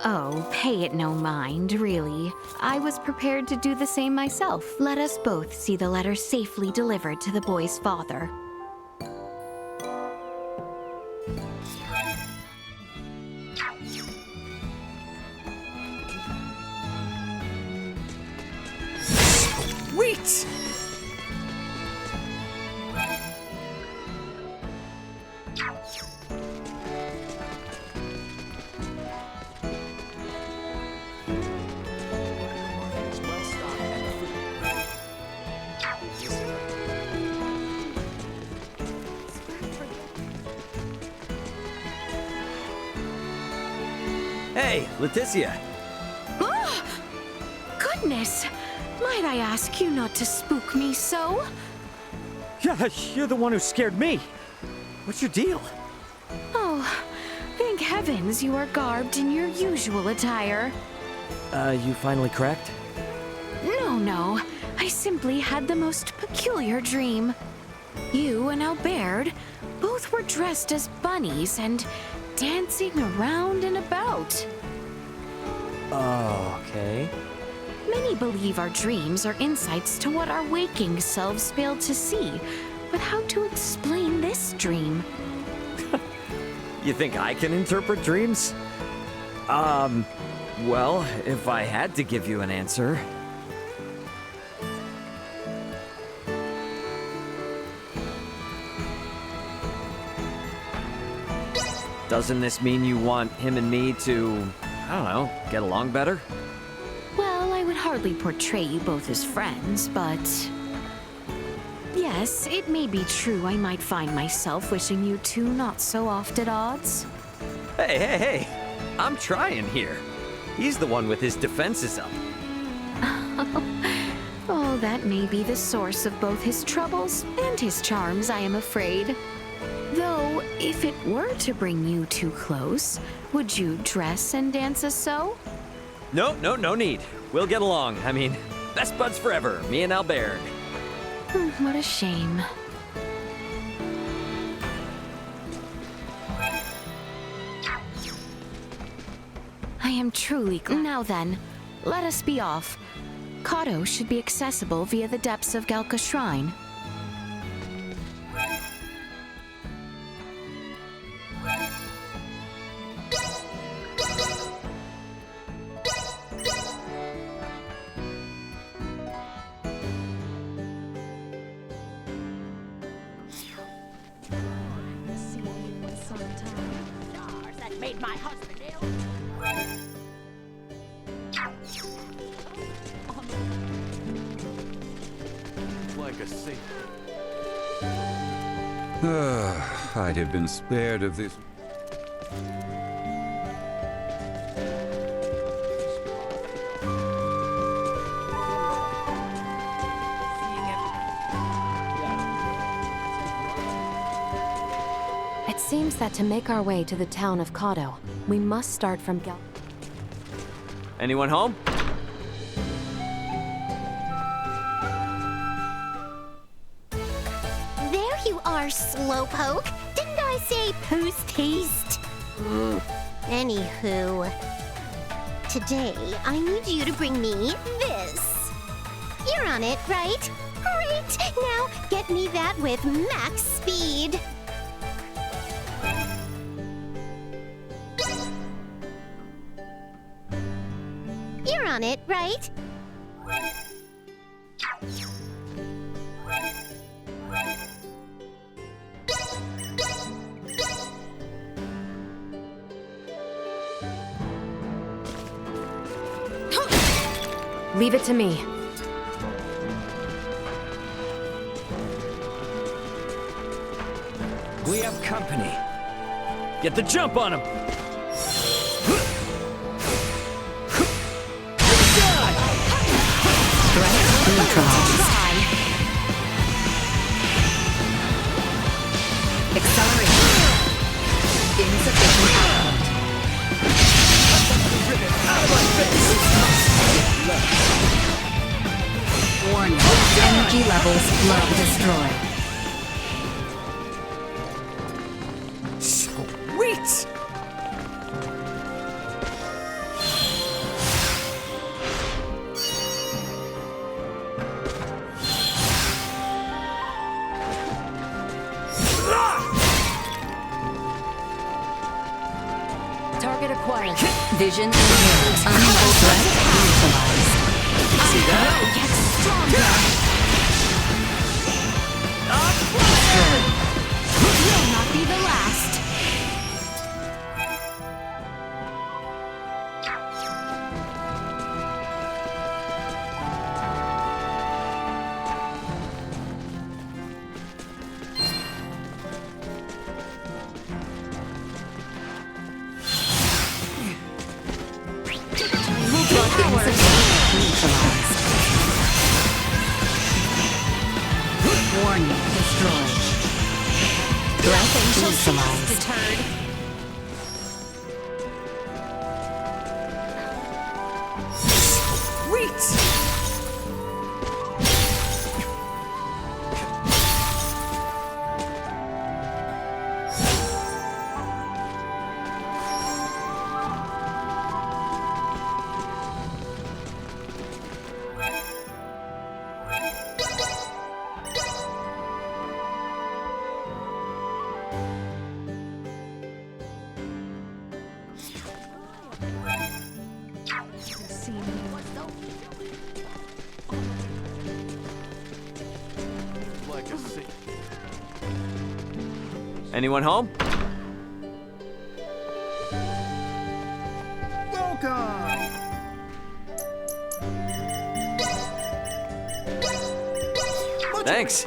Speaker 3: Oh, pay it no mind, really. I was prepared to do the same myself. Let us both see the letter safely delivered to the boy's father.
Speaker 5: Sweet! Hey, Laeticia.
Speaker 3: Oh! Goodness! Might I ask you not to spook me so?
Speaker 5: Yeah, you're the one who scared me. What's your deal?
Speaker 3: Oh, thank heavens you are garbed in your usual attire.
Speaker 5: You finally cracked?
Speaker 3: No. I I simply had the most peculiar dream. You and Albaird both were dressed as bunnies and dancing around and about.
Speaker 5: Okay.
Speaker 3: Many believe our dreams are insights to what our waking selves failed to see. But how to explain this dream?
Speaker 5: You think I can interpret dreams? Well, if I had to give you an answer... Doesn't this mean you want him and me to, I don't know, get along better?
Speaker 3: Well, I would hardly portray you both as friends, but... Yes, it may be true I might find myself wishing you two not so oft at odds.
Speaker 5: Hey! I'm trying here. He's the one with his defenses up.
Speaker 3: Oh, that may be the source of both his troubles and his charms, I am afraid. Though, if it were to bring you two close, would you dress and dance as so?
Speaker 5: No need. We'll get along. I mean, best buds forever, me and Albaird.
Speaker 3: What a shame. I am truly glad. Now then, let us be off. Kato should be accessible via the depths of Galka Shrine.
Speaker 1: Made my husband ill.
Speaker 9: Like a saint.
Speaker 6: I'd have been spared of this.
Speaker 2: It seems that to make our way to the town of Kato, we must start from
Speaker 5: Anyone home?
Speaker 1: There you are, Slowpoke. Didn't I say post-haste? Anywho, today I need you to bring me this. You're on it, right? Great! Now get me that with max speed. You're on it, right?
Speaker 2: Leave it to me.
Speaker 5: We have company. Get the jump on him!
Speaker 2: Acceleration. Insufficient output. Warning. Energy levels low. Destroyed.
Speaker 5: Sweet!
Speaker 2: Target acquired. Vision inherent. Unable threat neutralized.
Speaker 5: See that?
Speaker 3: Get stronger! You'll not be the last.
Speaker 2: Warning, destroyed. Threat neutralized.
Speaker 1: Deterred.
Speaker 5: Sweet!
Speaker 9: Like a sick.
Speaker 5: Anyone home?
Speaker 9: Welcome!
Speaker 5: Thanks.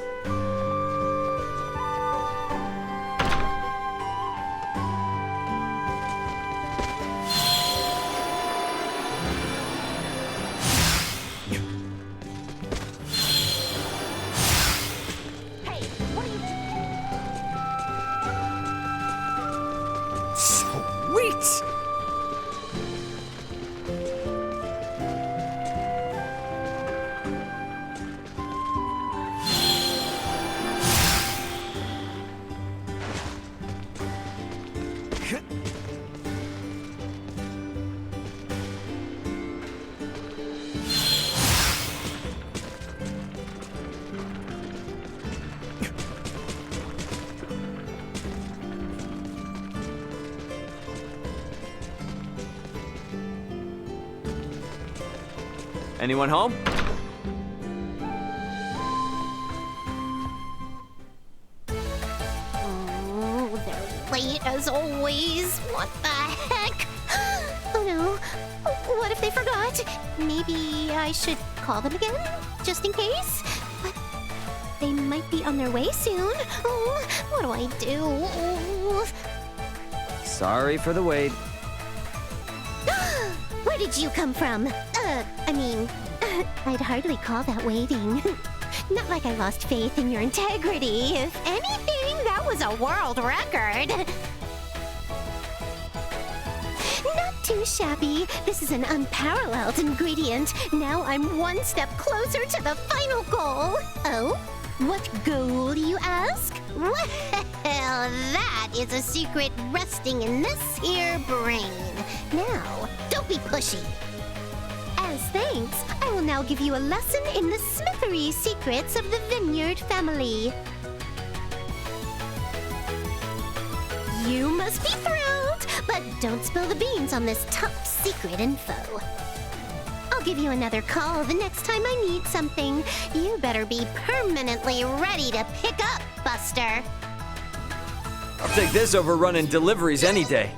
Speaker 1: Hey, what are you
Speaker 5: Sweet! Anyone home?
Speaker 1: Oh, they're late as always. What the heck? Oh no. What if they forgot? Maybe I should call them again, just in case? But they might be on their way soon. Oh, what do I do? Oh.
Speaker 5: Sorry for the wait.
Speaker 1: Where did you come from? I'd hardly call that waiting. Not like I lost faith in your integrity. If anything, that was a world record. Not too shabby. This is an unparalleled ingredient. Now I'm one step closer to the final goal. Oh? What goal, you ask? Well, that is a secret resting in this here brain. Now, don't be pushy. As thanks, I will now give you a lesson in the smithery secrets of the Vineyard family. You must be thrilled, but don't spill the beans on this top secret info. I'll give you another call the next time I need something. You better be permanently ready to pick up, Buster.
Speaker 5: I'll take this over running deliveries any day.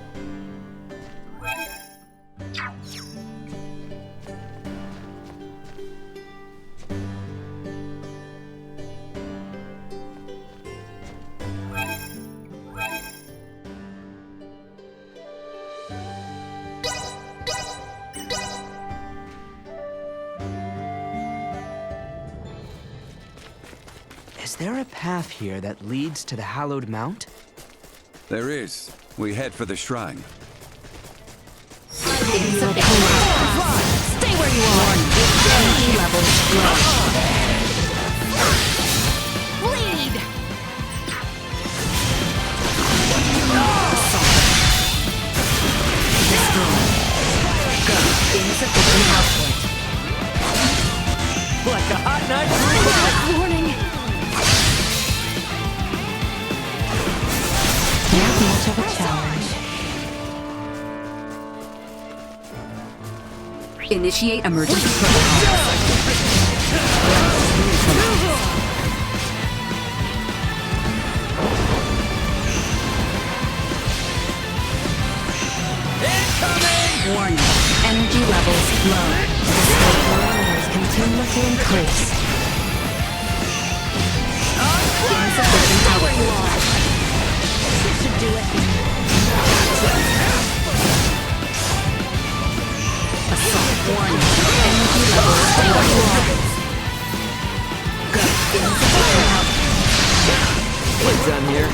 Speaker 7: Is there a path here that leads to the Hallowed Mount?
Speaker 6: There is. We head for the shrine.
Speaker 2: Stay where you are. Energy levels low. Bleed. Go. Insufficient output.
Speaker 5: Like a hot knife.
Speaker 2: Warning. Not much of a challenge. Initiate emergency protocol. Warning. Energy levels low. Parameters continue to increase. Insufficient power. This should do it. Assault. Warning. Energy levels low. Go. Insufficient output.
Speaker 5: We're done here.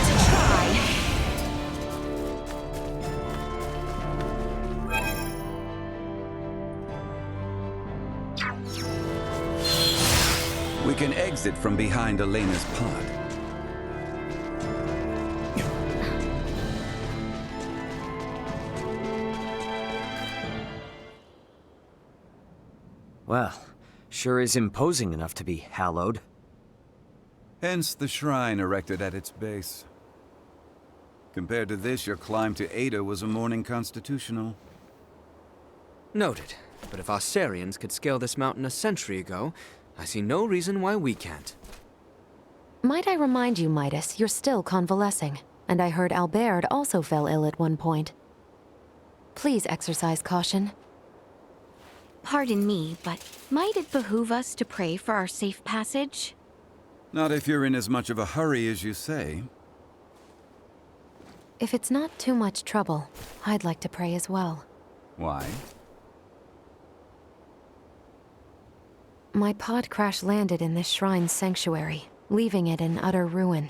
Speaker 6: We can exit from behind Elena's pod.
Speaker 5: Well, sure is imposing enough to be hallowed.
Speaker 6: Hence the shrine erected at its base.
Speaker 16: Compared to this, your climb to Ada was a morning constitutional.
Speaker 5: Noted.
Speaker 7: But if Aucerians could scale this mountain a century ago, I see no reason why we can't.
Speaker 2: Might I remind you, Midas, you're still convalescing, and I heard Albaird also fell ill at one point. Please exercise caution.
Speaker 3: Pardon me, but might it behoove us to pray for our safe passage?
Speaker 6: Not if you're in as much of a hurry as you say.
Speaker 2: If it's not too much trouble, I'd like to pray as well.
Speaker 6: Why?
Speaker 2: My pod crash-landed in this shrine's sanctuary, leaving it in utter ruin.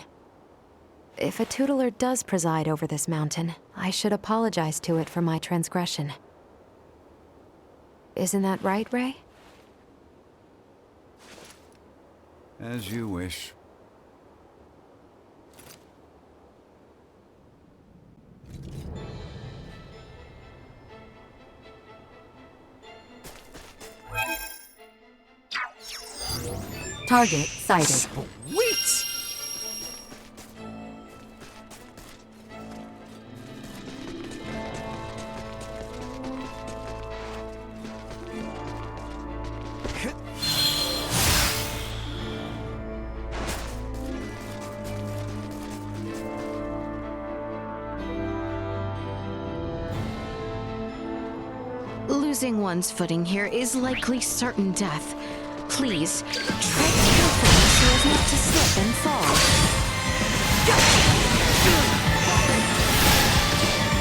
Speaker 2: If a tutelar does preside over this mountain, I should apologize to it for my transgression. Isn't that right, Ray?
Speaker 6: As you wish.
Speaker 2: Target sighted.
Speaker 14: Sweet!
Speaker 3: Losing one's footing here is likely certain death. Please, tread carefully so as not to slip and fall.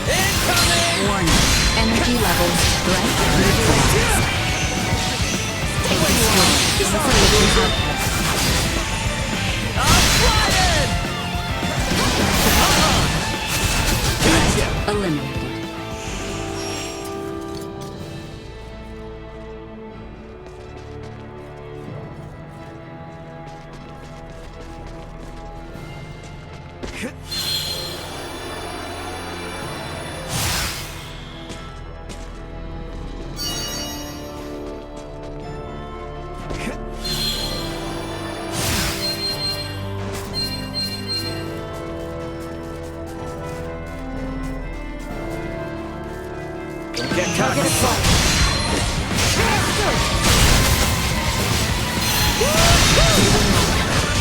Speaker 14: Incoming!
Speaker 2: Warning. Energy levels threat neutralized. Take this one. Assimilating output.
Speaker 14: I'm flying!
Speaker 2: Eliminated.
Speaker 14: Target assault!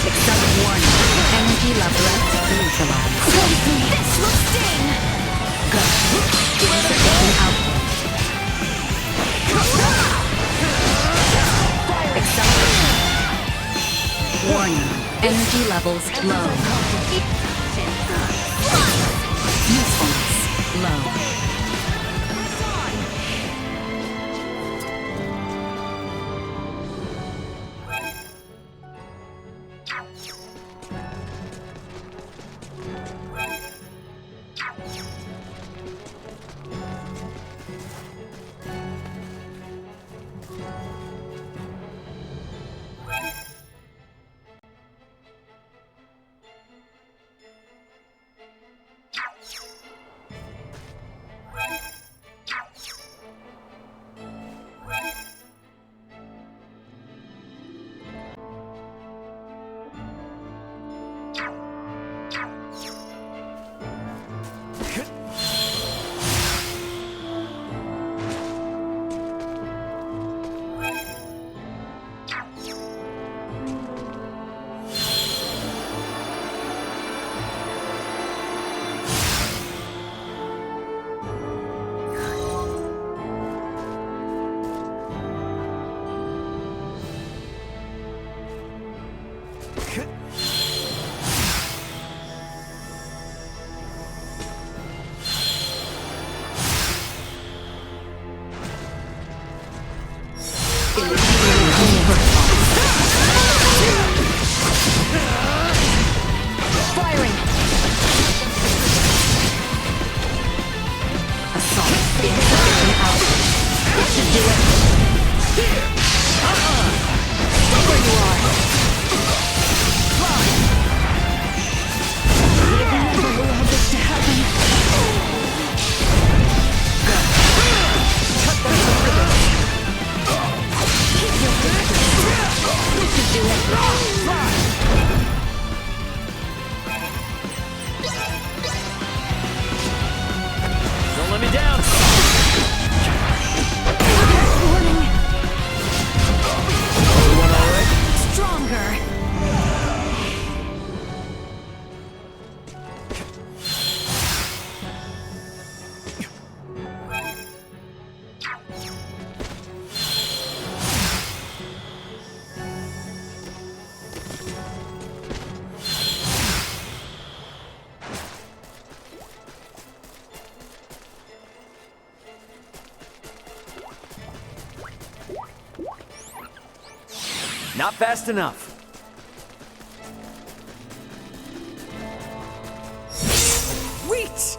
Speaker 2: Accept warning. Energy level neutralized.
Speaker 4: This will sting!
Speaker 2: Go. Insufficient output. Acceleration. Warning. Energy levels low. Usefulness low.
Speaker 5: Not fast enough. Sweet!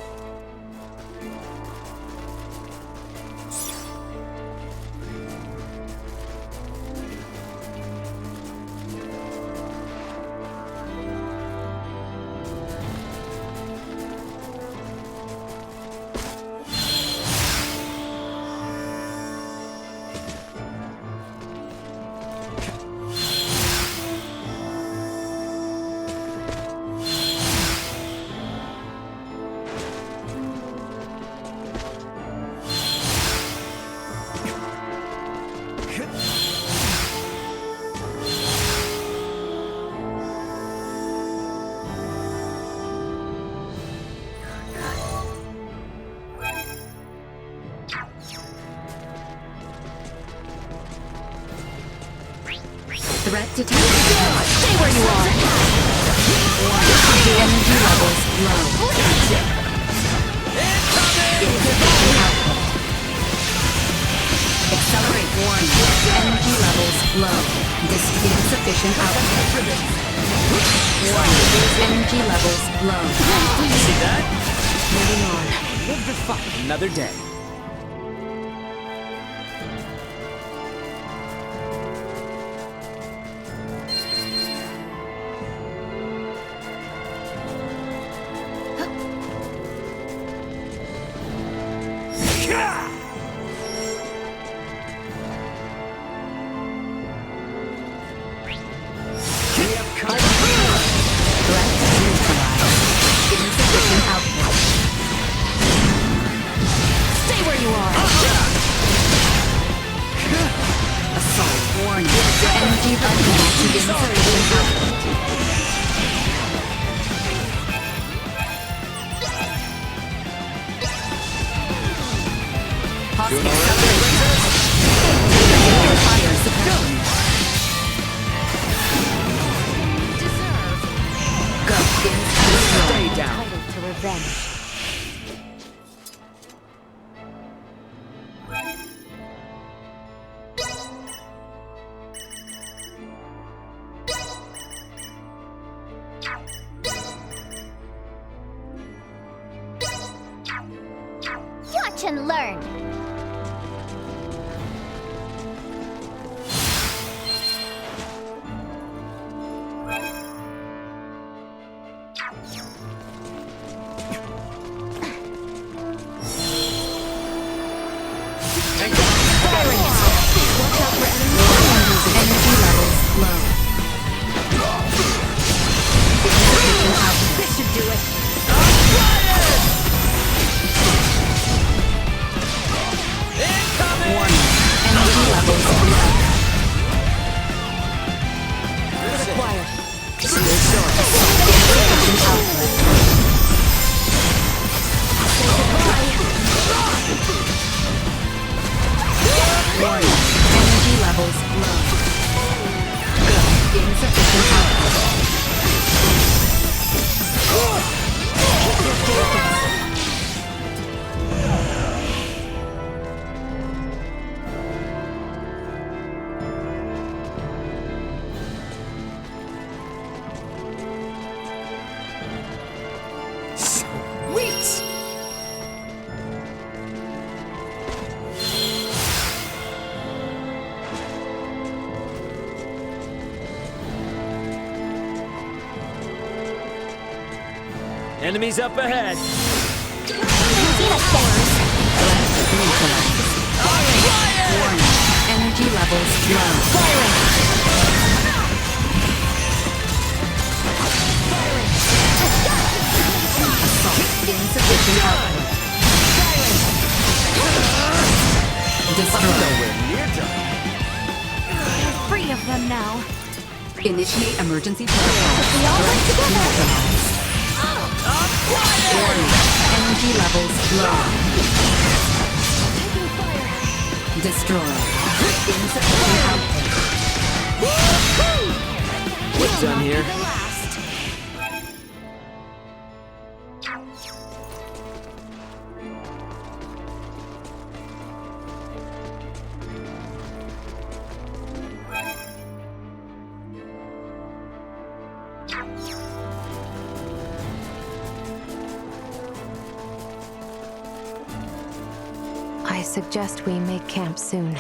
Speaker 2: Threat detected. Stay where you are. Energy levels low. Insufficient output. Accelerate warning. Energy levels low. Insufficient output. Warning. Energy levels low.
Speaker 5: See that?
Speaker 2: Moving on.
Speaker 5: Live to fight another day.
Speaker 4: Watch and learn.
Speaker 5: Enemies up ahead.
Speaker 2: Warning. Energy levels low. Firing. Assault. Insufficient output. Destroy.
Speaker 3: We're free of them now.
Speaker 2: Initiate emergency protocol.
Speaker 3: We all work together.
Speaker 2: Warning. Energy levels low.
Speaker 3: Taking fire.
Speaker 2: Destroy. Insufficient output.
Speaker 5: We're done here.
Speaker 2: suggest we make camp soon.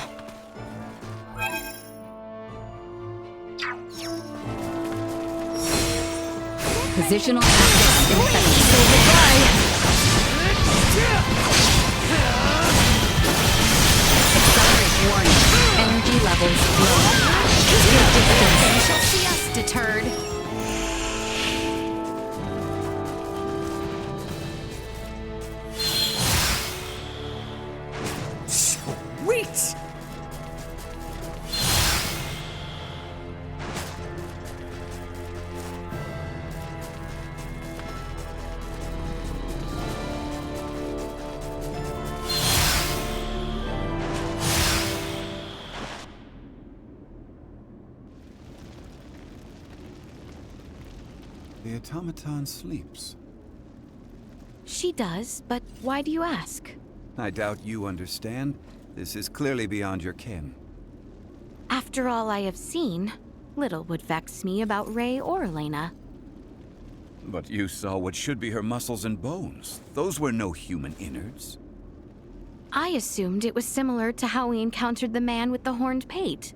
Speaker 16: Positional access infected. So goodbye! Accelerate warning. Energy levels low. Good distance. You shall see us, deterred.
Speaker 5: Sweet!
Speaker 6: The automaton sleeps.
Speaker 3: She does, but why do you ask?
Speaker 6: I doubt you understand. This is clearly beyond your ken.
Speaker 3: After all I have seen, little would vex me about Ray or Elena.
Speaker 6: But you saw what should be her muscles and bones. Those were no human innards.
Speaker 3: I assumed it was similar to how we encountered the man with the horned pate.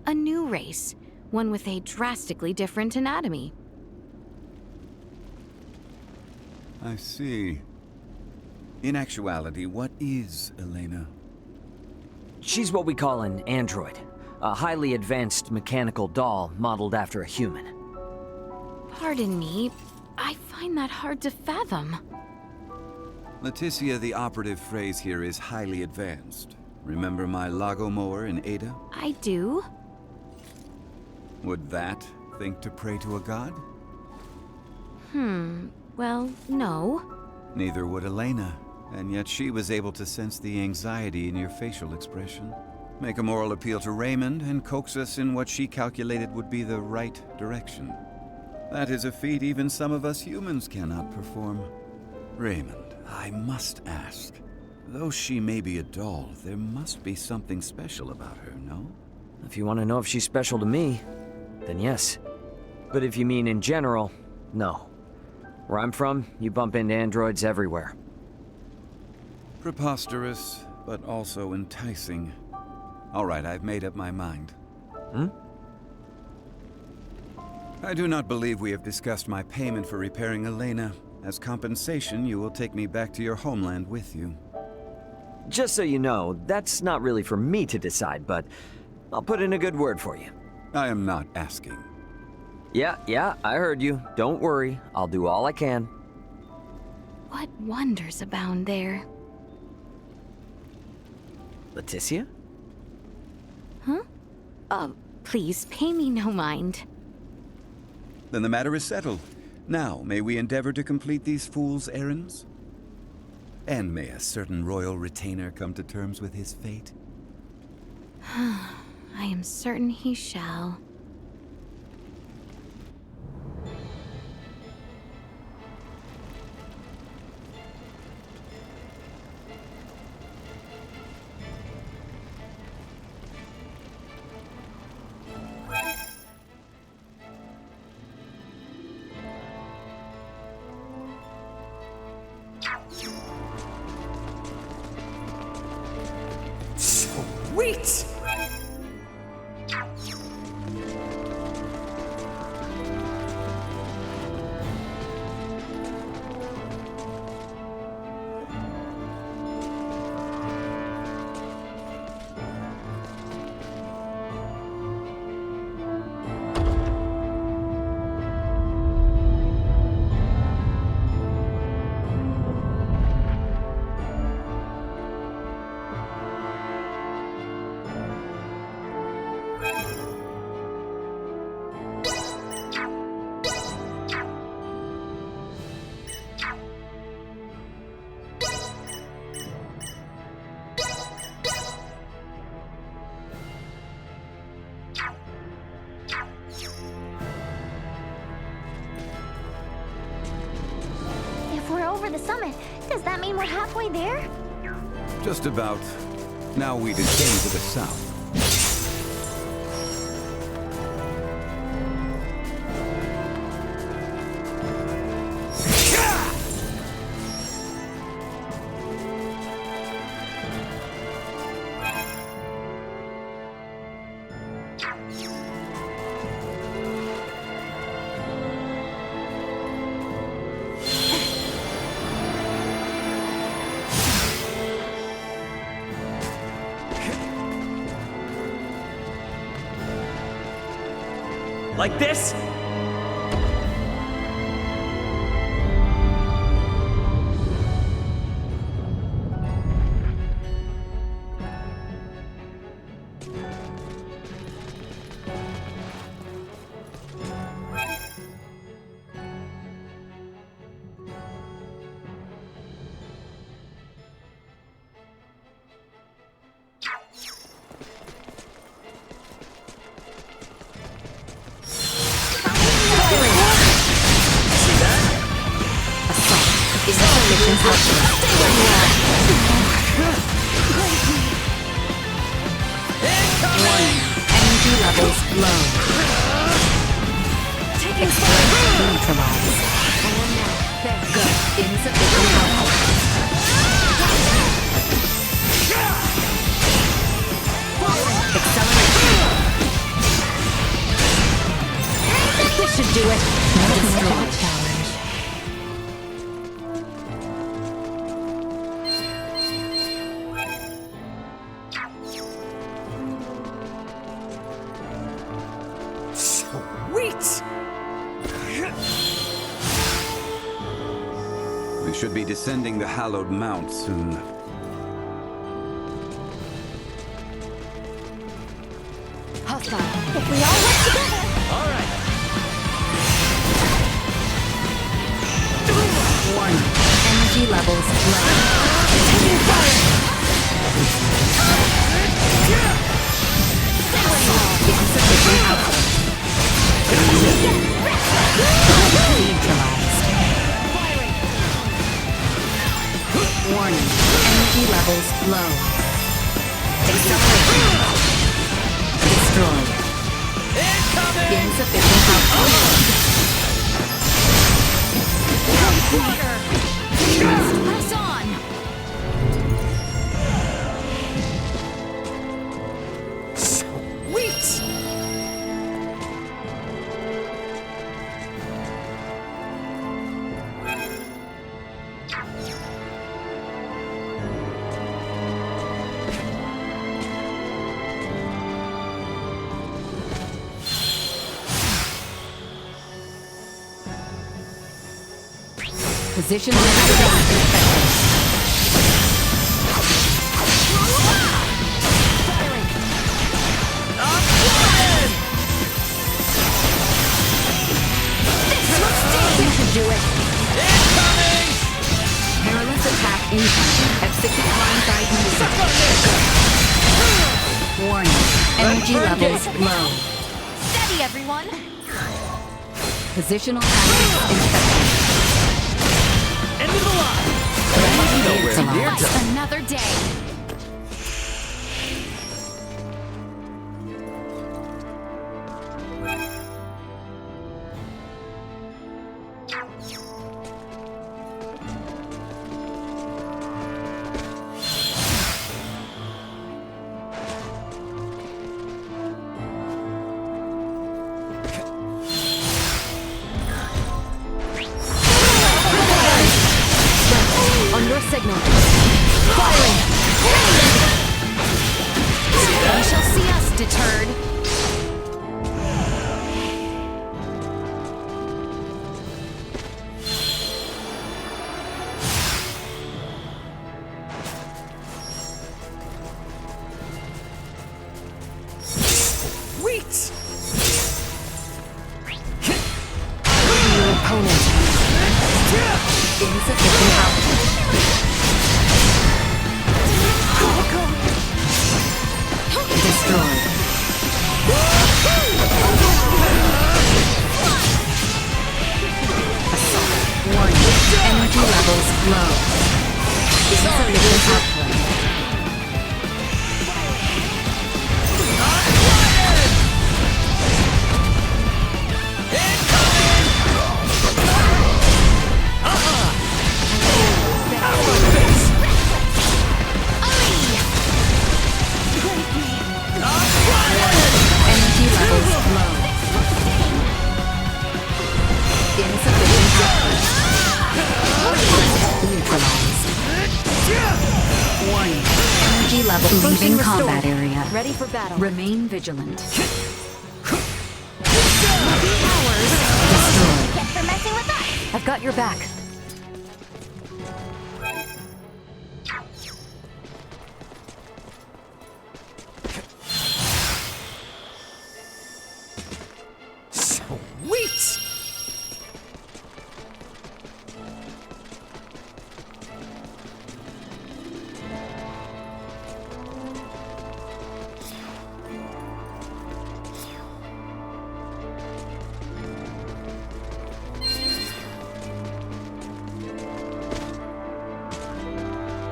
Speaker 3: A new race, one with a drastically different anatomy.
Speaker 6: I see. In actuality, what is Elena?
Speaker 5: She's what we call an android. A highly advanced mechanical doll modeled after a human.
Speaker 3: Pardon me, I find that hard to fathom.
Speaker 6: Laeticia, the operative phrase here is highly advanced. Remember my Lago mower in Ada?
Speaker 3: I do.
Speaker 6: Would that think to pray to a god?
Speaker 3: Well, no.
Speaker 6: Neither would Elena, and yet she was able to sense the anxiety in your facial expression, make a moral appeal to Raymond, and coax us in what she calculated would be the right direction. That is a feat even some of us humans cannot perform. Raymond, I must ask, though she may be a doll, there must be something special about her, no?
Speaker 5: If you want to know if she's special to me, then yes. But if you mean in general, no. Where I'm from, you bump into androids everywhere.
Speaker 6: Preposterous, but also enticing. All right, I've made up my mind. I do not believe we have discussed my payment for repairing Elena. As compensation, you will take me back to your homeland with you.
Speaker 5: Just so you know, that's not really for me to decide, but I'll put in a good word for you.
Speaker 6: I am not asking.
Speaker 5: Yeah, I heard you. Don't worry, I'll do all I can.
Speaker 3: What wonders abound there?
Speaker 5: Laeticia?
Speaker 3: Huh? Please, pay me no mind.
Speaker 6: Then the matter is settled. Now, may we endeavor to complete these fool's errands? And may a certain royal retainer come to terms with his fate?
Speaker 3: I am certain he shall.
Speaker 5: Sweet!
Speaker 4: Over the summit. Does that mean we're halfway there?
Speaker 6: Just about. Now we descend to the south.
Speaker 5: Like this?
Speaker 6: We should be descending the hallowed mount soon.
Speaker 2: Hostile.
Speaker 4: If we all work together.
Speaker 5: All right.
Speaker 2: Warning. Energy levels low.
Speaker 4: Taking fire.
Speaker 2: Insufficient output. Neutralized. Warning. Energy levels low. Acceleration. Destroyed. Insufficient output.
Speaker 4: Press on.
Speaker 5: Sweet!
Speaker 2: Position infected. We should do it.
Speaker 5: Incoming!
Speaker 2: Perilous attack incoming. Execute line guidance. Warning. Energy levels low.
Speaker 4: Steady, everyone.
Speaker 2: Positional tactics infected.
Speaker 5: End of the line!
Speaker 2: Nowhere near
Speaker 4: Just another day.
Speaker 2: On your signal. Firing!
Speaker 4: You shall see us deterred.
Speaker 5: Sweet!
Speaker 2: Your opponent. Insufficient output. Destroyed. Assault. Warning. Energy levels low. Insufficient output. Energy levels low. Insufficient output. Neutralized. Warning. Energy level leaving combat area. Ready for battle. Remain vigilant.
Speaker 4: for messing with us.
Speaker 2: I've got your back.
Speaker 5: Sweet!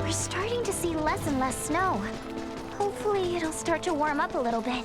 Speaker 4: We're starting to see less and less snow. Hopefully it'll start to warm up a little bit.